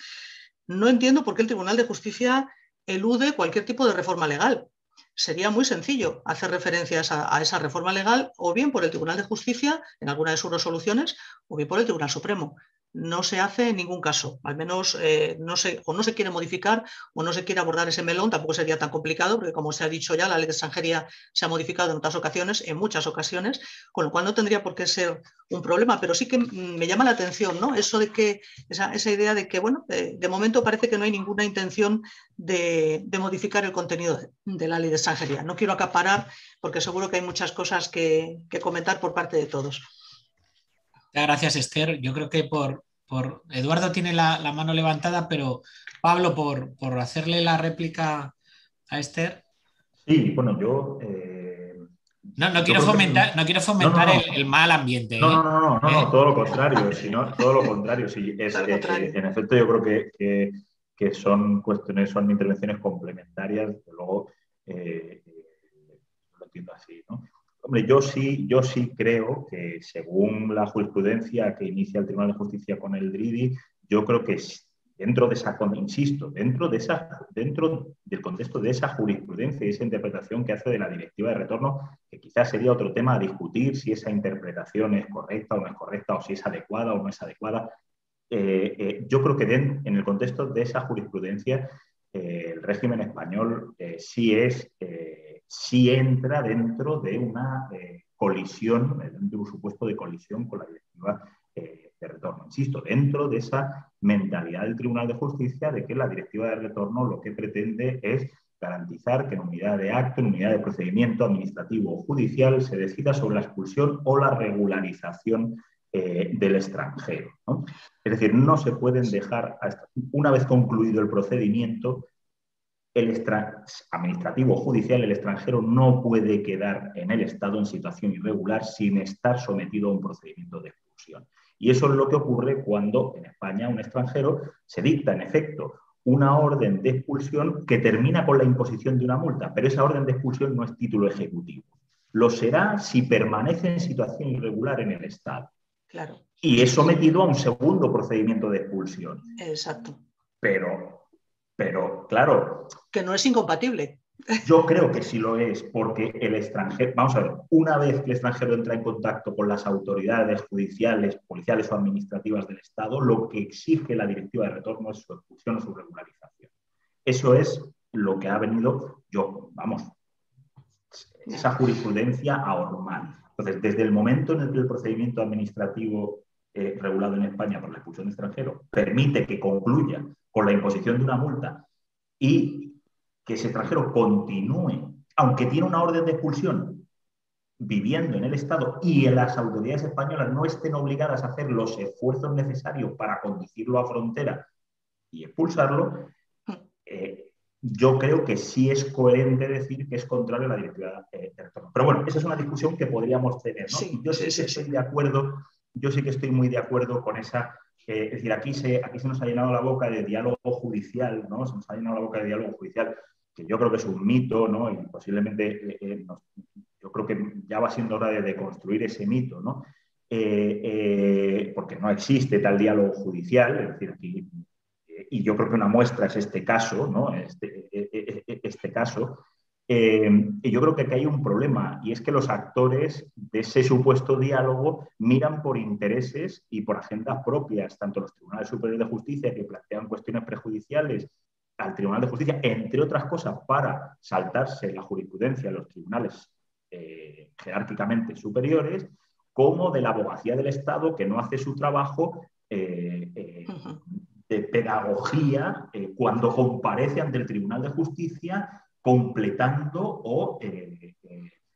no entiendo por qué el Tribunal de Justicia elude cualquier tipo de reforma legal. Sería muy sencillo hacer referencias a esa reforma legal o bien por el Tribunal de Justicia en alguna de sus resoluciones o bien por el Tribunal Supremo. No se hace en ningún caso, al menos no se quiere modificar o no se quiere abordar ese melón, tampoco sería tan complicado porque, como se ha dicho ya, la ley de extranjería se ha modificado en otras ocasiones, en muchas ocasiones, con lo cual no tendría por qué ser un problema, pero sí que me llama la atención, ¿no?, eso de que esa idea de que, bueno, de momento parece que no hay ninguna intención de modificar el contenido de la ley de extranjería. No quiero acaparar porque seguro que hay muchas cosas que comentar por parte de todos.
Gracias, Esther. Yo creo que por Eduardo tiene la mano levantada, pero Pablo, por hacerle la réplica a Esther.
Sí, bueno, yo...
No quiero fomentar el mal ambiente.
No, todo lo contrario, todo lo contrario. Sí, en efecto, yo creo que son intervenciones complementarias, desde luego lo entiendo así, ¿no? Hombre, yo sí creo que, según la jurisprudencia que inicia el Tribunal de Justicia con el DRIDI, yo creo que dentro del contexto de esa jurisprudencia y esa interpretación que hace de la directiva de retorno, que quizás sería otro tema a discutir, si esa interpretación es correcta o no es correcta, o si es adecuada o no es adecuada. Yo creo que en el contexto de esa jurisprudencia, el régimen español sí entra dentro de una colisión, dentro de un supuesto de colisión con la directiva de retorno. Insisto, dentro de esa mentalidad del Tribunal de Justicia de que la directiva de retorno lo que pretende es garantizar que en unidad de acto, en unidad de procedimiento administrativo o judicial, se decida sobre la expulsión o la regularización del extranjero, ¿no? Es decir, no se pueden dejar, una vez concluido el procedimiento administrativo o judicial, el extranjero no puede quedar en el Estado en situación irregular sin estar sometido a un procedimiento de expulsión. Y eso es lo que ocurre cuando en España un extranjero se dicta, en efecto, una orden de expulsión que termina con la imposición de una multa, pero esa orden de expulsión no es título ejecutivo. Lo será si permanece en situación irregular en el Estado.
Claro.
Y es sometido a un segundo procedimiento de expulsión.
Exacto.
Pero claro...
Que no es incompatible.
Yo creo que sí lo es, porque el extranjero... Vamos a ver, una vez que el extranjero entra en contacto con las autoridades judiciales, policiales o administrativas del Estado, lo que exige la directiva de retorno es su expulsión o su regularización. Eso es lo que ha venido, esa jurisprudencia anormal. Entonces, desde el momento en el que el procedimiento administrativo regulado en España por la expulsión de extranjero permite que concluya con la imposición de una multa y que ese extranjero continúe, aunque tiene una orden de expulsión, viviendo en el Estado y las autoridades españolas no estén obligadas a hacer los esfuerzos necesarios para conducirlo a frontera y expulsarlo, yo creo que sí es coherente decir que es contrario a la directiva de retorno. Pero bueno, esa es una discusión que podríamos tener, ¿no?
Sí,
yo sí que estoy de acuerdo, yo sí que estoy muy de acuerdo con esa... es decir, aquí se nos ha llenado la boca de diálogo judicial, ¿no? Se nos ha llenado la boca de diálogo judicial, que yo creo que es un mito, ¿no? Y posiblemente yo creo que ya va siendo hora de deconstruir ese mito, ¿no? Porque no existe tal diálogo judicial, es decir, aquí... y yo creo que una muestra es este caso, ¿no? Este caso. Y yo creo que aquí hay un problema, y es que los actores de ese supuesto diálogo miran por intereses y por agendas propias, tanto los tribunales superiores de justicia, que plantean cuestiones prejudiciales al Tribunal de Justicia, entre otras cosas, para saltarse la jurisprudencia de los tribunales jerárquicamente superiores, como de la abogacía del Estado, que no hace su trabajo de pedagogía cuando comparece ante el Tribunal de Justicia, completando o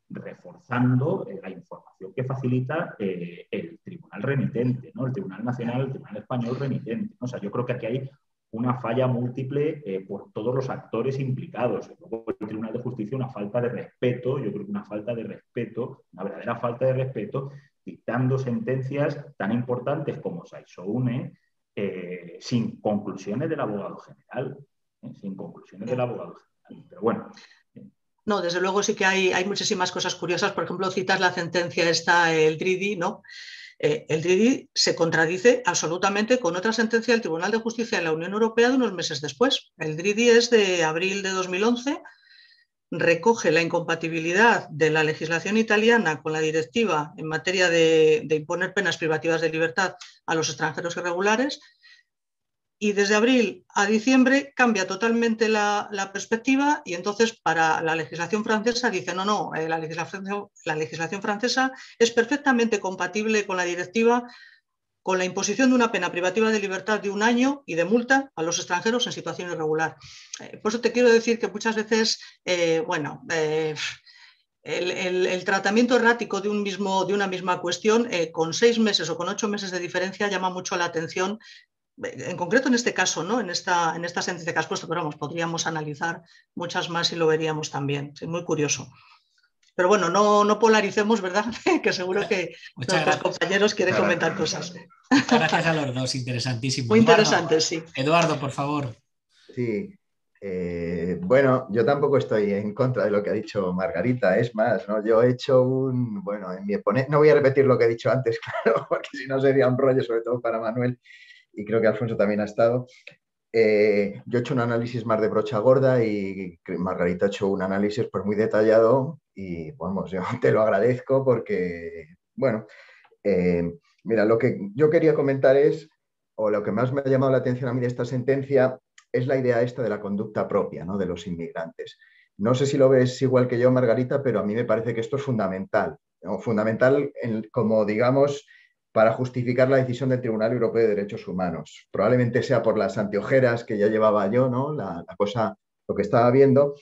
reforzando la información que facilita el tribunal remitente, ¿no? El Tribunal Nacional, el Tribunal Español remitente, ¿no? O sea, yo creo que aquí hay una falla múltiple por todos los actores implicados. Luego, el Tribunal de Justicia, una falta de respeto, yo creo que una falta de respeto, una verdadera falta de respeto, dictando sentencias tan importantes como Saixoune, sin conclusiones del abogado general, sin conclusiones del abogado general. Pero bueno.
No, desde luego sí que hay muchísimas cosas curiosas. Por ejemplo, citas la sentencia esta, el Dridi, ¿no? El Dridi se contradice absolutamente con otra sentencia del Tribunal de Justicia de la Unión Europea de unos meses después. El Dridi es de abril de 2011, recoge la incompatibilidad de la legislación italiana con la directiva en materia de imponer penas privativas de libertad a los extranjeros irregulares, y desde abril a diciembre cambia totalmente la perspectiva, y entonces para la legislación francesa dice no, la legislación francesa es perfectamente compatible con la directiva, con la imposición de una pena privativa de libertad de 1 año y de multa a los extranjeros en situación irregular. Por eso te quiero decir que muchas veces, el tratamiento errático de una misma cuestión, con 6 meses o con 8 meses de diferencia, llama mucho la atención. En concreto en este caso, ¿no? En esta sentencia que has puesto, pero vamos, podríamos analizar muchas más y lo veríamos también. Es muy curioso. Pero bueno, no polaricemos, ¿verdad? Que seguro que nuestros compañeros quieren comentar cosas.
Muchas gracias a los dos, interesantísimo.
Muy interesante, sí.
Eduardo, por favor.
Sí. Bueno, yo tampoco estoy en contra de lo que ha dicho Margarita, es más, ¿no? Yo he hecho en mi no voy a repetir lo que he dicho antes, claro, porque si no sería un rollo, sobre todo para Manuel, y creo que Alfonso también ha estado. Yo he hecho un análisis más de brocha gorda y Margarita ha hecho un análisis pues muy detallado, y vamos, yo te lo agradezco porque, bueno, mira, lo que yo quería comentar o lo que más me ha llamado la atención a mí de esta sentencia, es la idea esta de la conducta propia, ¿no? De los inmigrantes. No sé si lo ves igual que yo, Margarita, pero a mí me parece que esto es fundamental, ¿no? Fundamental como, digamos, para justificar la decisión del Tribunal Europeo de Derechos Humanos. Probablemente sea por las anteojeras que ya llevaba yo, ¿no? La cosa, lo que estaba viendo.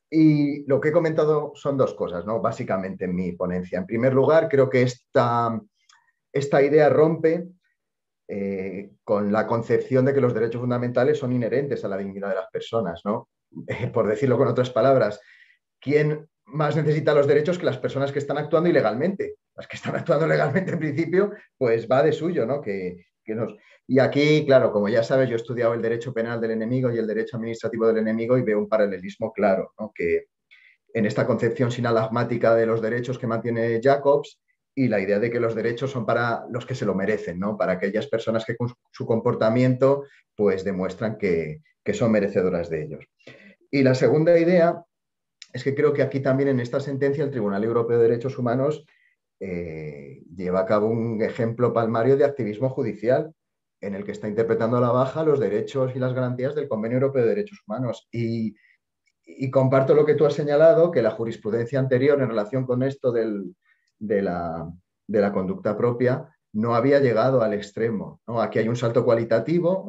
Y lo que he comentado son 2 cosas, ¿no? Básicamente en mi ponencia. En primer lugar, creo que esta idea rompe con la concepción de que los derechos fundamentales son inherentes a la dignidad de las personas, ¿no? Por decirlo con otras palabras, ¿quién más necesita los derechos que las personas que están actuando ilegalmente? Las que están actuando legalmente, en principio, pues va de suyo, ¿no? Y aquí, claro, como ya sabes, yo he estudiado el derecho penal del enemigo y el derecho administrativo del enemigo, y veo un paralelismo claro, ¿no? Que en esta concepción sinalagmática de los derechos que mantiene Jacobs, y la idea de que los derechos son para los que se lo merecen, ¿no? Para aquellas personas que con su comportamiento pues demuestran que son merecedoras de ellos. Y la segunda idea es que creo que aquí también en esta sentencia el Tribunal Europeo de Derechos Humanos lleva a cabo un ejemplo palmario de activismo judicial, en el que está interpretando a la baja los derechos y las garantías del Convenio Europeo de Derechos Humanos. Y comparto lo que tú has señalado, que la jurisprudencia anterior en relación con esto de la conducta propia no había llegado al extremo, ¿no? Aquí hay un salto cualitativo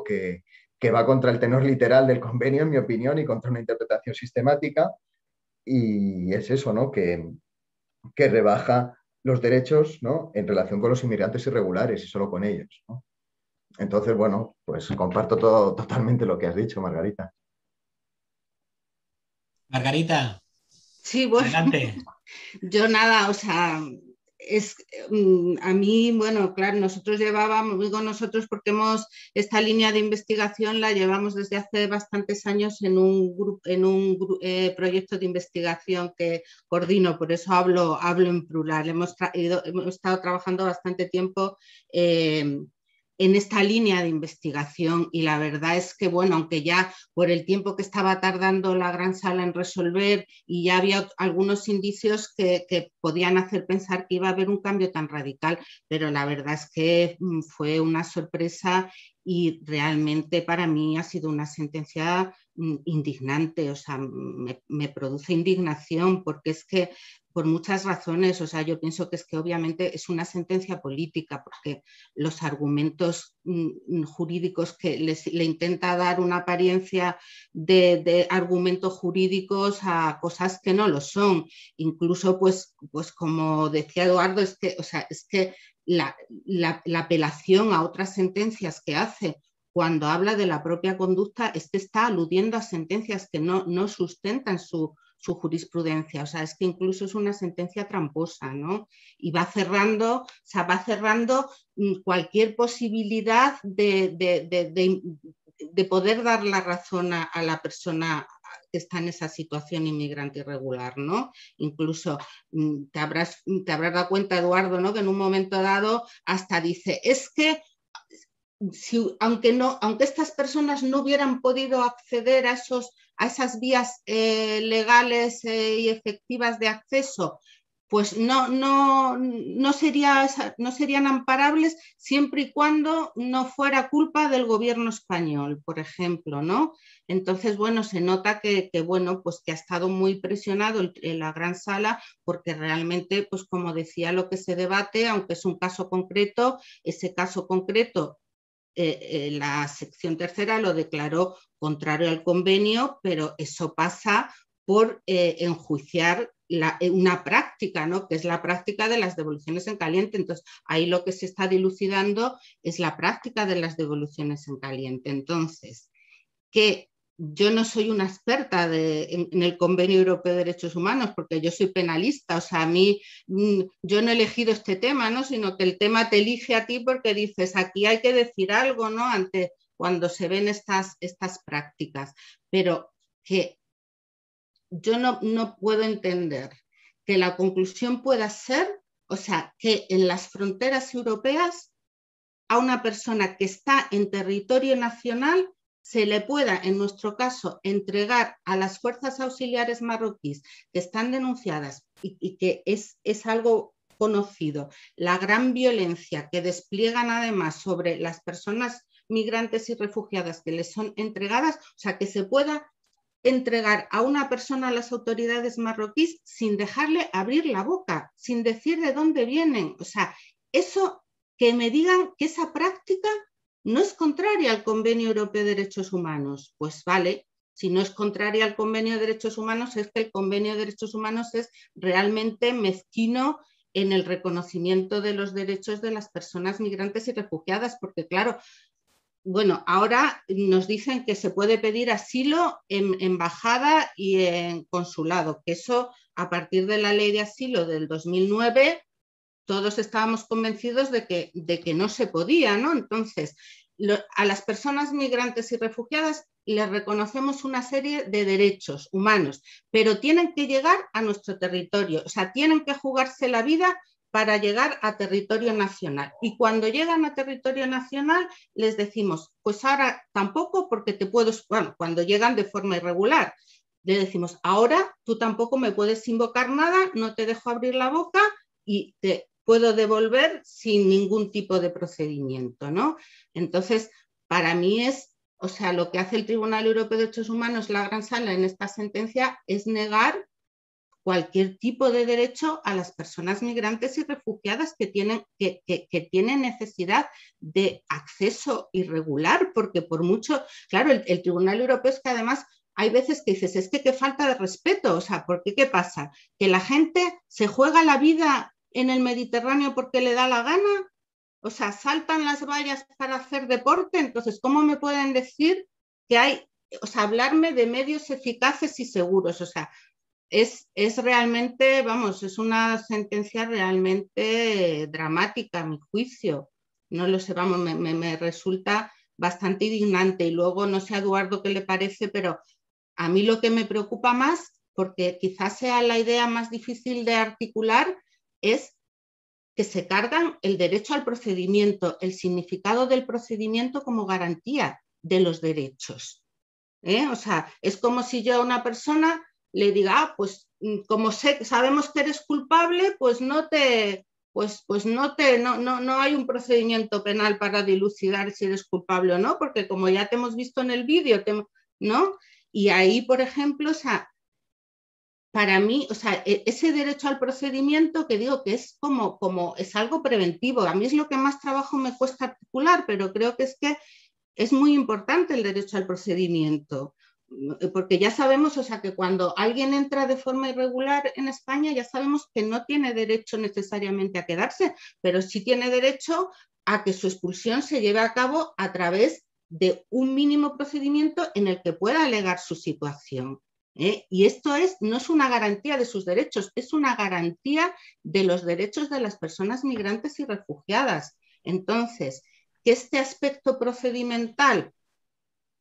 que va contra el tenor literal del convenio, en mi opinión, y contra una interpretación sistemática, y es eso, ¿no? Que rebaja los derechos, ¿no? En relación con los inmigrantes irregulares y solo con ellos, ¿no? Entonces, bueno, pues comparto totalmente lo que has dicho, Margarita.
Margarita,
Sí, bueno,
adelante.
yo nada, o sea, a mí, bueno, claro, nosotros llevábamos, digo nosotros porque esta línea de investigación la llevamos desde hace bastantes años en un proyecto de investigación que coordino, por eso hablo en plural. Hemos estado trabajando bastante tiempo en esta línea de investigación y la verdad es que, bueno, aunque ya por el tiempo que estaba tardando la Gran Sala en resolver y ya había algunos indicios que podían hacer pensar que iba a haber un cambio tan radical, pero la verdad es que fue una sorpresa y realmente para mí ha sido una sentencia indignante, o sea, me produce indignación porque es que por muchas razones, o sea, yo pienso que es que obviamente es una sentencia política porque los argumentos jurídicos que le intenta dar una apariencia de argumentos jurídicos a cosas que no lo son. Incluso, pues como decía Eduardo, es que, o sea, es que la apelación a otras sentencias que hace cuando habla de la propia conducta es que está aludiendo a sentencias que no sustentan su jurisprudencia, o sea, es que incluso es una sentencia tramposa, ¿no? Y va cerrando, o sea, va cerrando cualquier posibilidad de poder dar la razón a la persona que está en esa situación inmigrante irregular, ¿no? Incluso te habrás dado cuenta, Eduardo, ¿no? Que en un momento dado hasta dice, es que aunque estas personas no hubieran podido acceder a esas vías legales y efectivas de acceso, pues no serían amparables siempre y cuando no fuera culpa del gobierno español, por ejemplo, ¿no? Entonces, bueno, se nota que ha estado muy presionado en la Gran Sala porque realmente, pues como decía, lo que se debate, aunque es un caso concreto, ese caso concreto la sección tercera lo declaró contrario al convenio, pero eso pasa por enjuiciar una práctica, ¿no? Que es la práctica de las devoluciones en caliente. Entonces, ahí lo que se está dilucidando es la práctica de las devoluciones en caliente. Entonces, que yo no soy una experta en el Convenio Europeo de Derechos Humanos porque yo soy penalista, o sea, a mí yo no he elegido este tema, ¿no? Sino que el tema te elige a ti porque dices, aquí hay que decir algo, ¿no? Ante cuando se ven estas prácticas, pero que yo no puedo entender que la conclusión pueda ser, o sea, que en las fronteras europeas a una persona que está en territorio nacional se le pueda, en nuestro caso, entregar a las fuerzas auxiliares marroquíes que están denunciadas y que es algo conocido, la gran violencia que despliegan además sobre las personas migrantes y refugiadas que les son entregadas, o sea, que se pueda entregar a una persona a las autoridades marroquíes sin dejarle abrir la boca, sin decir de dónde vienen, o sea, eso que me digan que esa práctica no es contraria al Convenio Europeo de Derechos Humanos. Pues vale, si no es contraria al Convenio de Derechos Humanos, es que el Convenio de Derechos Humanos es realmente mezquino en el reconocimiento de los derechos de las personas migrantes y refugiadas, porque claro, bueno, ahora nos dicen que se puede pedir asilo en embajada y en consulado, que eso a partir de la ley de asilo del 2009 todos estábamos convencidos de que no se podía, ¿no? Entonces, a las personas migrantes y refugiadas les reconocemos una serie de derechos humanos, pero tienen que llegar a nuestro territorio, o sea, tienen que jugarse la vida para llegar a territorio nacional. Y cuando llegan a territorio nacional, les decimos, pues ahora tampoco porque cuando llegan de forma irregular, le decimos, ahora tú tampoco me puedes invocar nada, no te dejo abrir la boca y te puedo devolver sin ningún tipo de procedimiento, ¿no? Entonces, para mí o sea, lo que hace el Tribunal Europeo de Derechos Humanos, la Gran Sala en esta sentencia, es negar cualquier tipo de derecho a las personas migrantes y refugiadas que tienen necesidad de acceso irregular, porque por mucho, claro, el Tribunal Europeo es que además hay veces que dices, es que qué falta de respeto, o sea, ¿por qué? ¿Qué pasa? ¿Que la gente se juega la vida en el Mediterráneo porque le da la gana? O sea, saltan las vallas para hacer deporte, entonces, ¿cómo me pueden decir que hay o sea, hablarme de medios eficaces y seguros, o sea, es realmente, vamos, es una sentencia realmente dramática a mi juicio. No lo sé, vamos, me resulta bastante indignante. Y luego, no sé a Eduardo qué le parece, pero a mí lo que me preocupa más, porque quizás sea la idea más difícil de articular, es que se cargan el derecho al procedimiento, el significado del procedimiento como garantía de los derechos. O sea, es como si yo a una persona le diga, pues como sabemos que eres culpable, pues no hay un procedimiento penal para dilucidar si eres culpable o no, porque como ya te hemos visto en el vídeo, ¿no? Y ahí, por ejemplo, o sea, para mí, o sea, ese derecho al procedimiento que digo que es como es algo preventivo. A mí es lo que más trabajo me cuesta articular, pero creo que es muy importante el derecho al procedimiento, porque ya sabemos, o sea, que cuando alguien entra de forma irregular en España, ya sabemos que no tiene derecho necesariamente a quedarse, pero sí tiene derecho a que su expulsión se lleve a cabo a través de un mínimo procedimiento en el que pueda alegar su situación. Y esto no es una garantía de sus derechos, es una garantía de los derechos de las personas migrantes y refugiadas. Entonces, que este aspecto procedimental,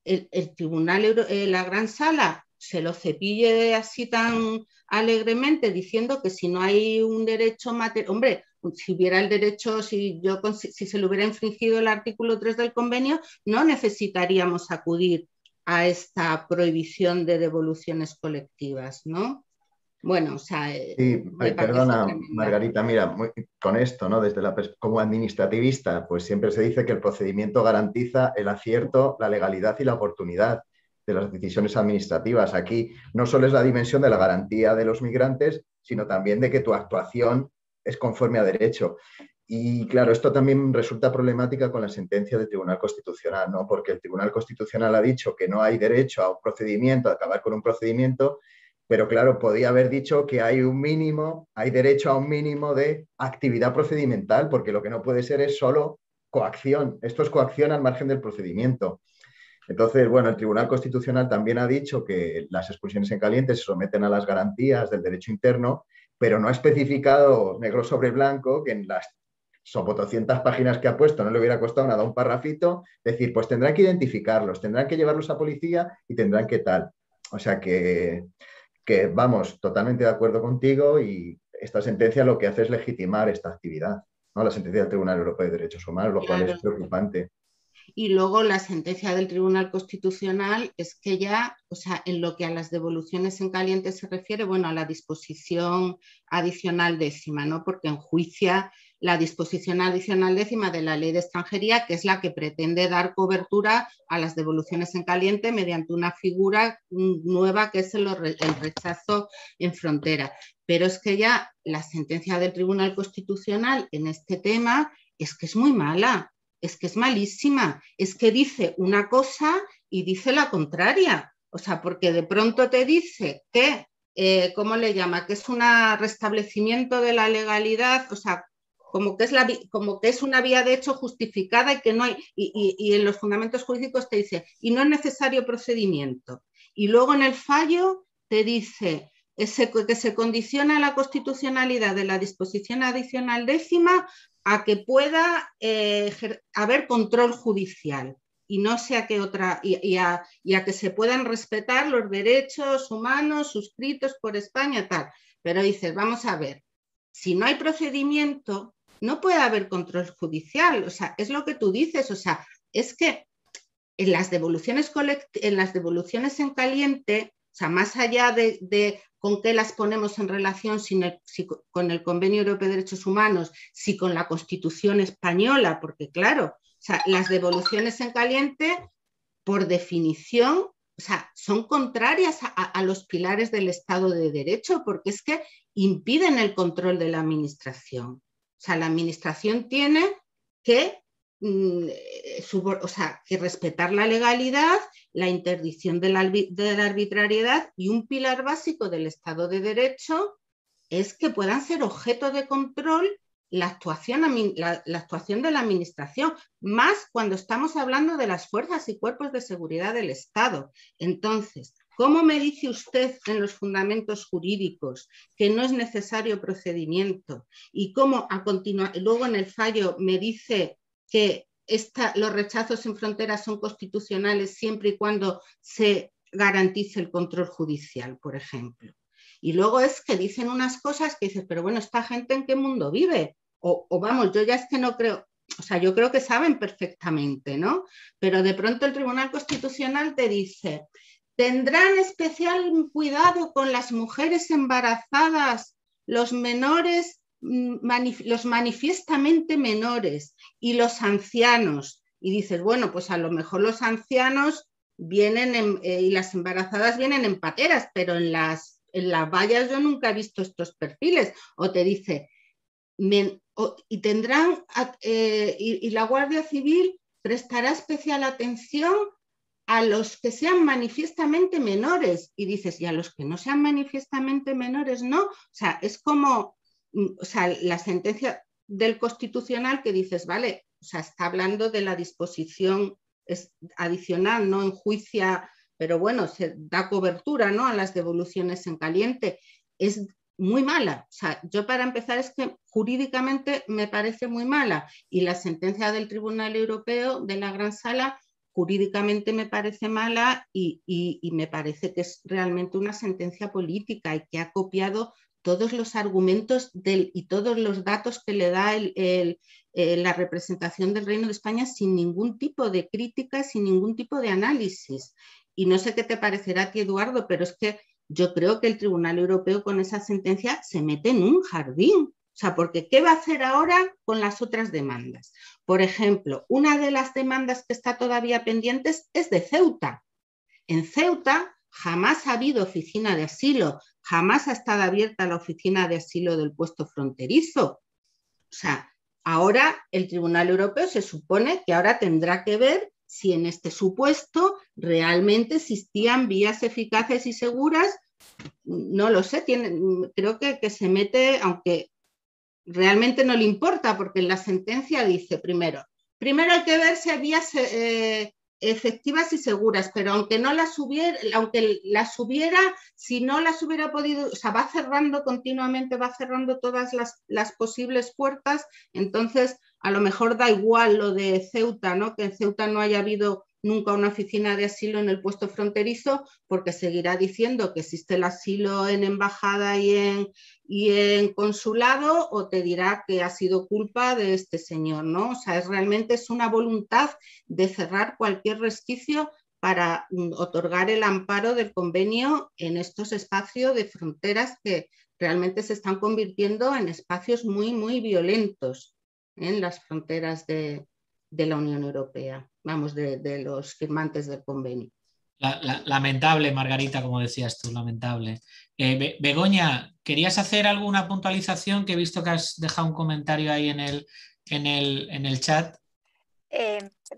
el tribunal, la gran sala, se lo cepille así tan alegremente diciendo que si no hay un derecho material, hombre, si hubiera el derecho, si se le hubiera infringido el artículo 3 del convenio, no necesitaríamos acudir a esta prohibición de devoluciones colectivas, ¿no? Bueno, o sea,
sí, perdona, Margarita, mira, con esto, ¿no? Como administrativista, pues siempre se dice que el procedimiento garantiza el acierto, la legalidad y la oportunidad de las decisiones administrativas. Aquí no solo es la dimensión de la garantía de los migrantes, sino también de que tu actuación es conforme a derecho. Y claro, esto también resulta problemática con la sentencia del Tribunal Constitucional, ¿no? Porque el Tribunal Constitucional ha dicho que no hay derecho a un procedimiento, a acabar con un procedimiento, pero claro, podía haber dicho que hay derecho a un mínimo de actividad procedimental, porque lo que no puede ser es solo coacción. Esto es coacción al margen del procedimiento. Entonces, bueno, el Tribunal Constitucional también ha dicho que las expulsiones en caliente se someten a las garantías del derecho interno, pero no ha especificado negro sobre blanco que en las 200 páginas que ha puesto no le hubiera costado nada un parrafito, decir, pues tendrán que identificarlos, tendrán que llevarlos a policía y tendrán que tal. O sea que vamos, totalmente de acuerdo contigo, y esta sentencia lo que hace es legitimar esta actividad, ¿no? La sentencia del Tribunal Europeo de Derechos Humanos, lo cual es preocupante.
Y luego la sentencia del Tribunal Constitucional es que ya, o sea, en lo que a las devoluciones en caliente se refiere, bueno, a la disposición adicional 10ª, ¿no? Porque enjuicia la disposición adicional 10ª de la Ley de Extranjería, que es la que pretende dar cobertura a las devoluciones en caliente mediante una figura nueva que es el rechazo en frontera. Pero es que ya la sentencia del Tribunal Constitucional en este tema es que es muy mala. Es que es malísima, es que dice una cosa y dice la contraria. O sea, porque de pronto te dice que, ¿cómo le llama? Que es un restablecimiento de la legalidad, o sea, como que es una vía de hecho justificada y que no hay, y en los fundamentos jurídicos te dice, y no es necesario procedimiento. Y luego en el fallo te dice que se condiciona la constitucionalidad de la disposición adicional 10ª a que pueda haber control judicial y no sea que otra, y a que se puedan respetar los derechos humanos suscritos por España, tal. Pero dices, vamos a ver, si no hay procedimiento, no puede haber control judicial. O sea, es lo que tú dices, o sea, es que en las devoluciones en caliente, o sea, más allá de con qué las ponemos en relación si con el Convenio Europeo de Derechos Humanos, si con la Constitución española, porque claro, o sea, las devoluciones en caliente, por definición, o sea, son contrarias a los pilares del Estado de Derecho, porque es que impiden el control de la Administración. O sea, la Administración tiene que que respetar la legalidad, la interdicción de la arbitrariedad, y un pilar básico del Estado de Derecho es que puedan ser objeto de control la actuación de la Administración, más cuando estamos hablando de las fuerzas y cuerpos de seguridad del Estado. Entonces, ¿cómo me dice usted en los fundamentos jurídicos que no es necesario procedimiento? Y cómo luego en el fallo me dice que los rechazos en fronteras son constitucionales siempre y cuando se garantice el control judicial, por ejemplo. Y luego es que dicen unas cosas que dices, pero bueno, ¿esta gente en qué mundo vive? O vamos, yo ya es que no creo, o sea, yo creo que saben perfectamente, ¿no? Pero de pronto el Tribunal Constitucional te dice, tendrán especial cuidado con las mujeres embarazadas, los menores, los manifiestamente menores y los ancianos. Y dices, bueno, pues a lo mejor los ancianos vienen y las embarazadas vienen en pateras, pero en las vallas yo nunca he visto estos perfiles. O te dice, y tendrán, y la Guardia Civil prestará especial atención a los que sean manifiestamente menores. Y dices, y a los que no sean manifiestamente menores, no. O sea, es como, o sea, la sentencia del Constitucional que dices, vale, o sea, está hablando de la disposición adicional, no enjuicia, pero bueno, se da cobertura, ¿no?, a las devoluciones en caliente. Es muy mala. O sea, yo para empezar es que jurídicamente me parece muy mala, y la sentencia del Tribunal Europeo de la Gran Sala jurídicamente me parece mala y me parece que es realmente una sentencia política y que ha copiado todos los argumentos y todos los datos que le da la representación del Reino de España sin ningún tipo de crítica, sin ningún tipo de análisis. Y no sé qué te parecerá a ti, Eduardo, pero es que yo creo que el Tribunal Europeo con esa sentencia se mete en un jardín. O sea, porque ¿qué va a hacer ahora con las otras demandas? Por ejemplo, una de las demandas que está todavía pendientes es de Ceuta. En Ceuta jamás ha habido oficina de asilo, jamás ha estado abierta la oficina de asilo del puesto fronterizo. O sea, ahora el Tribunal Europeo se supone que ahora tendrá que ver si en este supuesto realmente existían vías eficaces y seguras. No lo sé, creo que se mete, aunque realmente no le importa, porque en la sentencia dice primero hay que ver si había efectivas y seguras, pero aunque las hubiera, si no las hubiera podido, o sea, va cerrando continuamente, va cerrando todas las posibles puertas. Entonces a lo mejor da igual lo de Ceuta, ¿no?, que en Ceuta no haya habido nunca una oficina de asilo en el puesto fronterizo, porque seguirá diciendo que existe el asilo en embajada y en consulado, o te dirá que ha sido culpa de este señor, ¿no? O sea, realmente es una voluntad de cerrar cualquier resquicio para otorgar el amparo del convenio en estos espacios de fronteras que realmente se están convirtiendo en espacios muy, muy violentos en las fronteras de la Unión Europea, vamos, de los firmantes del convenio.
Lamentable, Margarita, como decías tú, lamentable. Begoña, ¿querías hacer alguna puntualización? Que he visto que has dejado un comentario ahí en el chat.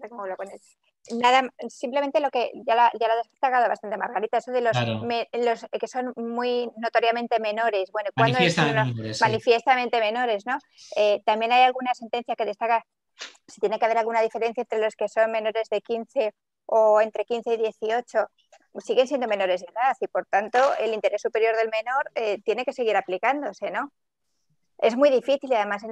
¿Cómo lo pones? Nada, simplemente lo que ya lo has destacado bastante, Margarita, eso de los que son muy notoriamente menores. Bueno, manifiestamente menores, ¿no? También hay alguna sentencia que destaca si tiene que haber alguna diferencia entre los que son menores de 15 o entre 15 y 18, siguen siendo menores de edad, y por tanto el interés superior del menor tiene que seguir aplicándose, ¿no? Es muy difícil, y además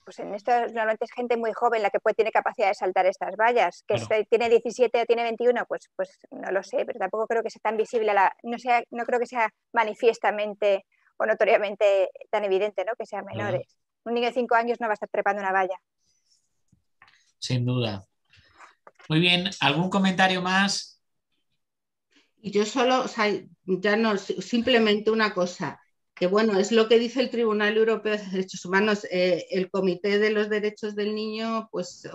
pues en esto normalmente es gente muy joven la que tiene capacidad de saltar estas vallas, que claro, tiene 17 o tiene 21, pues no lo sé, pero tampoco creo que sea tan visible, no creo que sea manifiestamente o notoriamente tan evidente, ¿no?, que sean menores. Un niño de 5 años no va a estar trepando una valla.
Sin duda. Muy bien, ¿algún comentario más?
Y yo solo, o sea, ya no, simplemente una cosa, que bueno, es lo que dice el Tribunal Europeo de Derechos Humanos. El Comité de los Derechos del Niño pues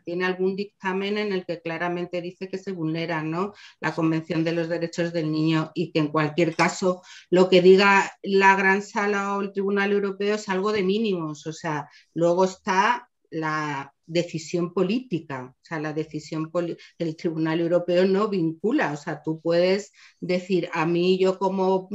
tiene algún dictamen en el que claramente dice que se vulnera, ¿no?, la Convención de los Derechos del Niño, y que en cualquier caso lo que diga la Gran Sala o el Tribunal Europeo es algo de mínimos. O sea, luego está la decisión política, o sea, la decisión del Tribunal Europeo no vincula. O sea, tú puedes decir, a mí, yo como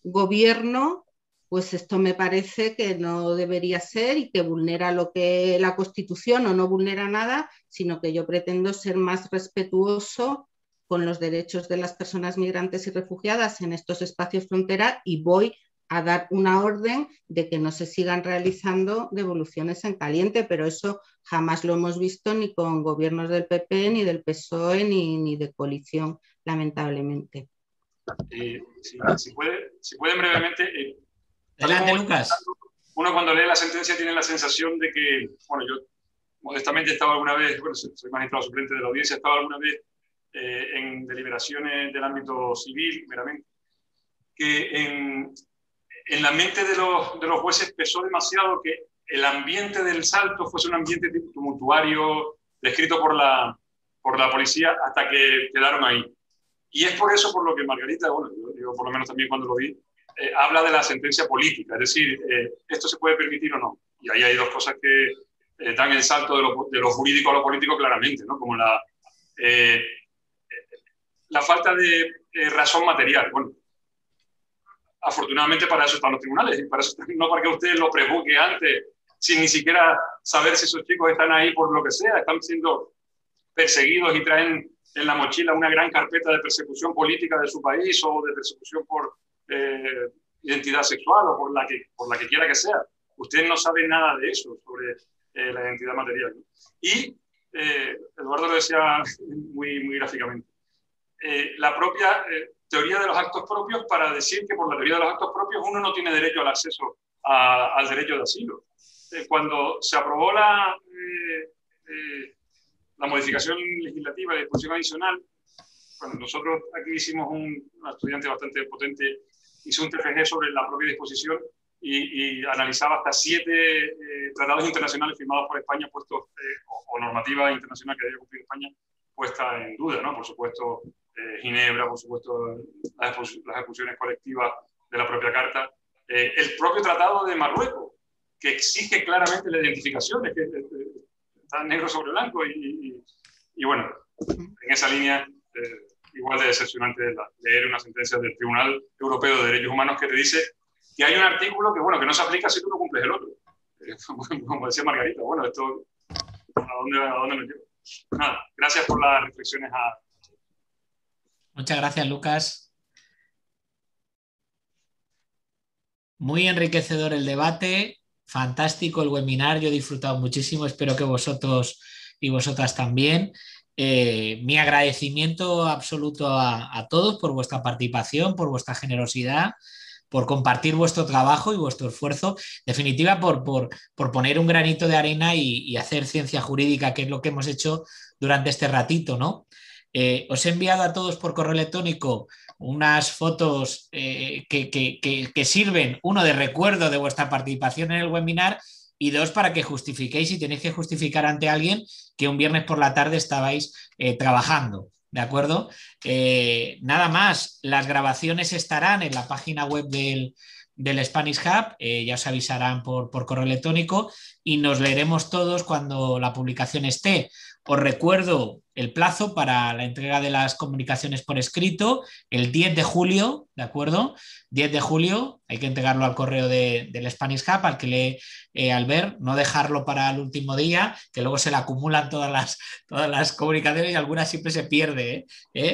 gobierno pues esto me parece que no debería ser y que vulnera lo que la Constitución, o no vulnera nada, sino que yo pretendo ser más respetuoso con los derechos de las personas migrantes y refugiadas en estos espacios frontera, y voy a dar una orden de que no se sigan realizando devoluciones en caliente, pero eso jamás lo hemos visto ni con gobiernos del PP, ni del PSOE, ni de coalición, lamentablemente.
Si pueden brevemente...
Adelante, Lucas.
Uno cuando lee la sentencia tiene la sensación de que, bueno, yo modestamente he estado alguna vez, bueno, soy magistrado suplente de la audiencia, he estado alguna vez en deliberaciones del ámbito civil, meramente, que en la mente de los jueces pesó demasiado que el ambiente del Salto fuese un ambiente tumultuario, descrito por la policía, hasta que quedaron ahí. Y es por eso por lo que Margarita, bueno, yo por lo menos también cuando lo vi, habla de la sentencia política, es decir, esto se puede permitir o no. Y ahí hay dos cosas que dan el salto de lo jurídico a lo político claramente, ¿no? Como la falta de razón material. Bueno, afortunadamente para eso están los tribunales, y para eso, no para que usted lo prejuzgue antes, sin ni siquiera saber si esos chicos están ahí por lo que sea, están siendo perseguidos y traen en la mochila una gran carpeta de persecución política de su país, o de persecución por identidad sexual, o por la que quiera que sea. Usted no sabe nada de eso sobre la identidad material, ¿no? Y Eduardo lo decía muy, muy gráficamente. La propia teoría de los actos propios, para decir que por la teoría de los actos propios uno no tiene derecho al acceso al derecho de asilo. Cuando se aprobó la modificación legislativa de disposición adicional, cuando nosotros aquí hicimos un estudiante bastante potente, hizo un TFG sobre la propia disposición y analizaba hasta 7 tratados internacionales firmados por España puestos, o normativa internacional que debe cumplir España, puesta en duda, ¿no? Por supuesto, Ginebra, por supuesto, las expulsiones colectivas de la propia Carta, el propio Tratado de Marruecos, que exige claramente la identificación, es que está negro sobre blanco, y bueno, en esa línea, igual de decepcionante leer una sentencia del Tribunal Europeo de Derechos Humanos que te dice que hay un artículo que no se aplica si tú no cumples el otro. Como decía Margarita, bueno, esto, ¿a dónde me llevo? Nada, gracias por las reflexiones.
Muchas gracias, Lucas. Muy enriquecedor el debate, fantástico el webinar, yo he disfrutado muchísimo, espero que vosotros y vosotras también. Mi agradecimiento absoluto a todos por vuestra participación, por vuestra generosidad, por compartir vuestro trabajo y vuestro esfuerzo, en definitiva por poner un granito de arena y hacer ciencia jurídica, que es lo que hemos hecho durante este ratito, ¿no? Os he enviado a todos por correo electrónico unas fotos que sirven, uno, de recuerdo de vuestra participación en el webinar, y 2, para que justifiquéis, si tenéis que justificar ante alguien, que un viernes por la tarde estabais trabajando, ¿de acuerdo? Nada más, las grabaciones estarán en la página web del Spanish Hub, ya os avisarán por correo electrónico, y nos leeremos todos cuando la publicación esté. Os recuerdo el plazo para la entrega de las comunicaciones por escrito, el 10 de julio, ¿de acuerdo? 10 de julio, hay que entregarlo al correo del Spanish Hub, al que lee Albert, no dejarlo para el último día, que luego se le acumulan todas las comunicaciones y algunas siempre se pierde,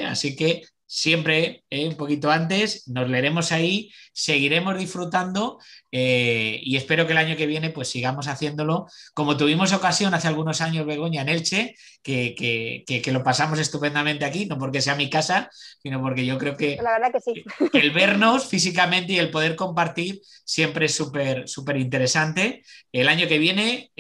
así que siempre un poquito antes, nos leeremos ahí, seguiremos disfrutando, y espero que el año que viene pues sigamos haciéndolo como tuvimos ocasión hace algunos años, Begoña, en Elche, que lo pasamos estupendamente aquí, no porque sea mi casa, sino porque yo creo que,
la verdad que sí,
que el vernos físicamente y el poder compartir siempre es súper interesante. El año que viene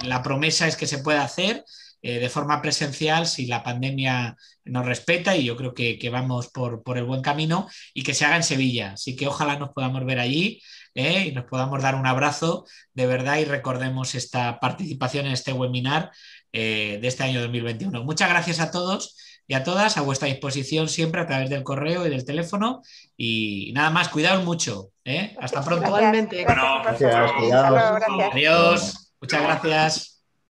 la promesa es que se pueda hacer de forma presencial si la pandemia nos respeta, y yo creo que vamos por el buen camino, y que se haga en Sevilla. Así que ojalá nos podamos ver allí y nos podamos dar un abrazo de verdad, y recordemos esta participación en este webinar de este año 2021. Muchas gracias a todos y a todas, a vuestra disposición siempre a través del correo y del teléfono, y nada más, cuidaos mucho. Hasta pronto.
Igualmente.
Gracias,
Gracias.
gracias.
Cuidaos.
Adiós. Muchas gracias.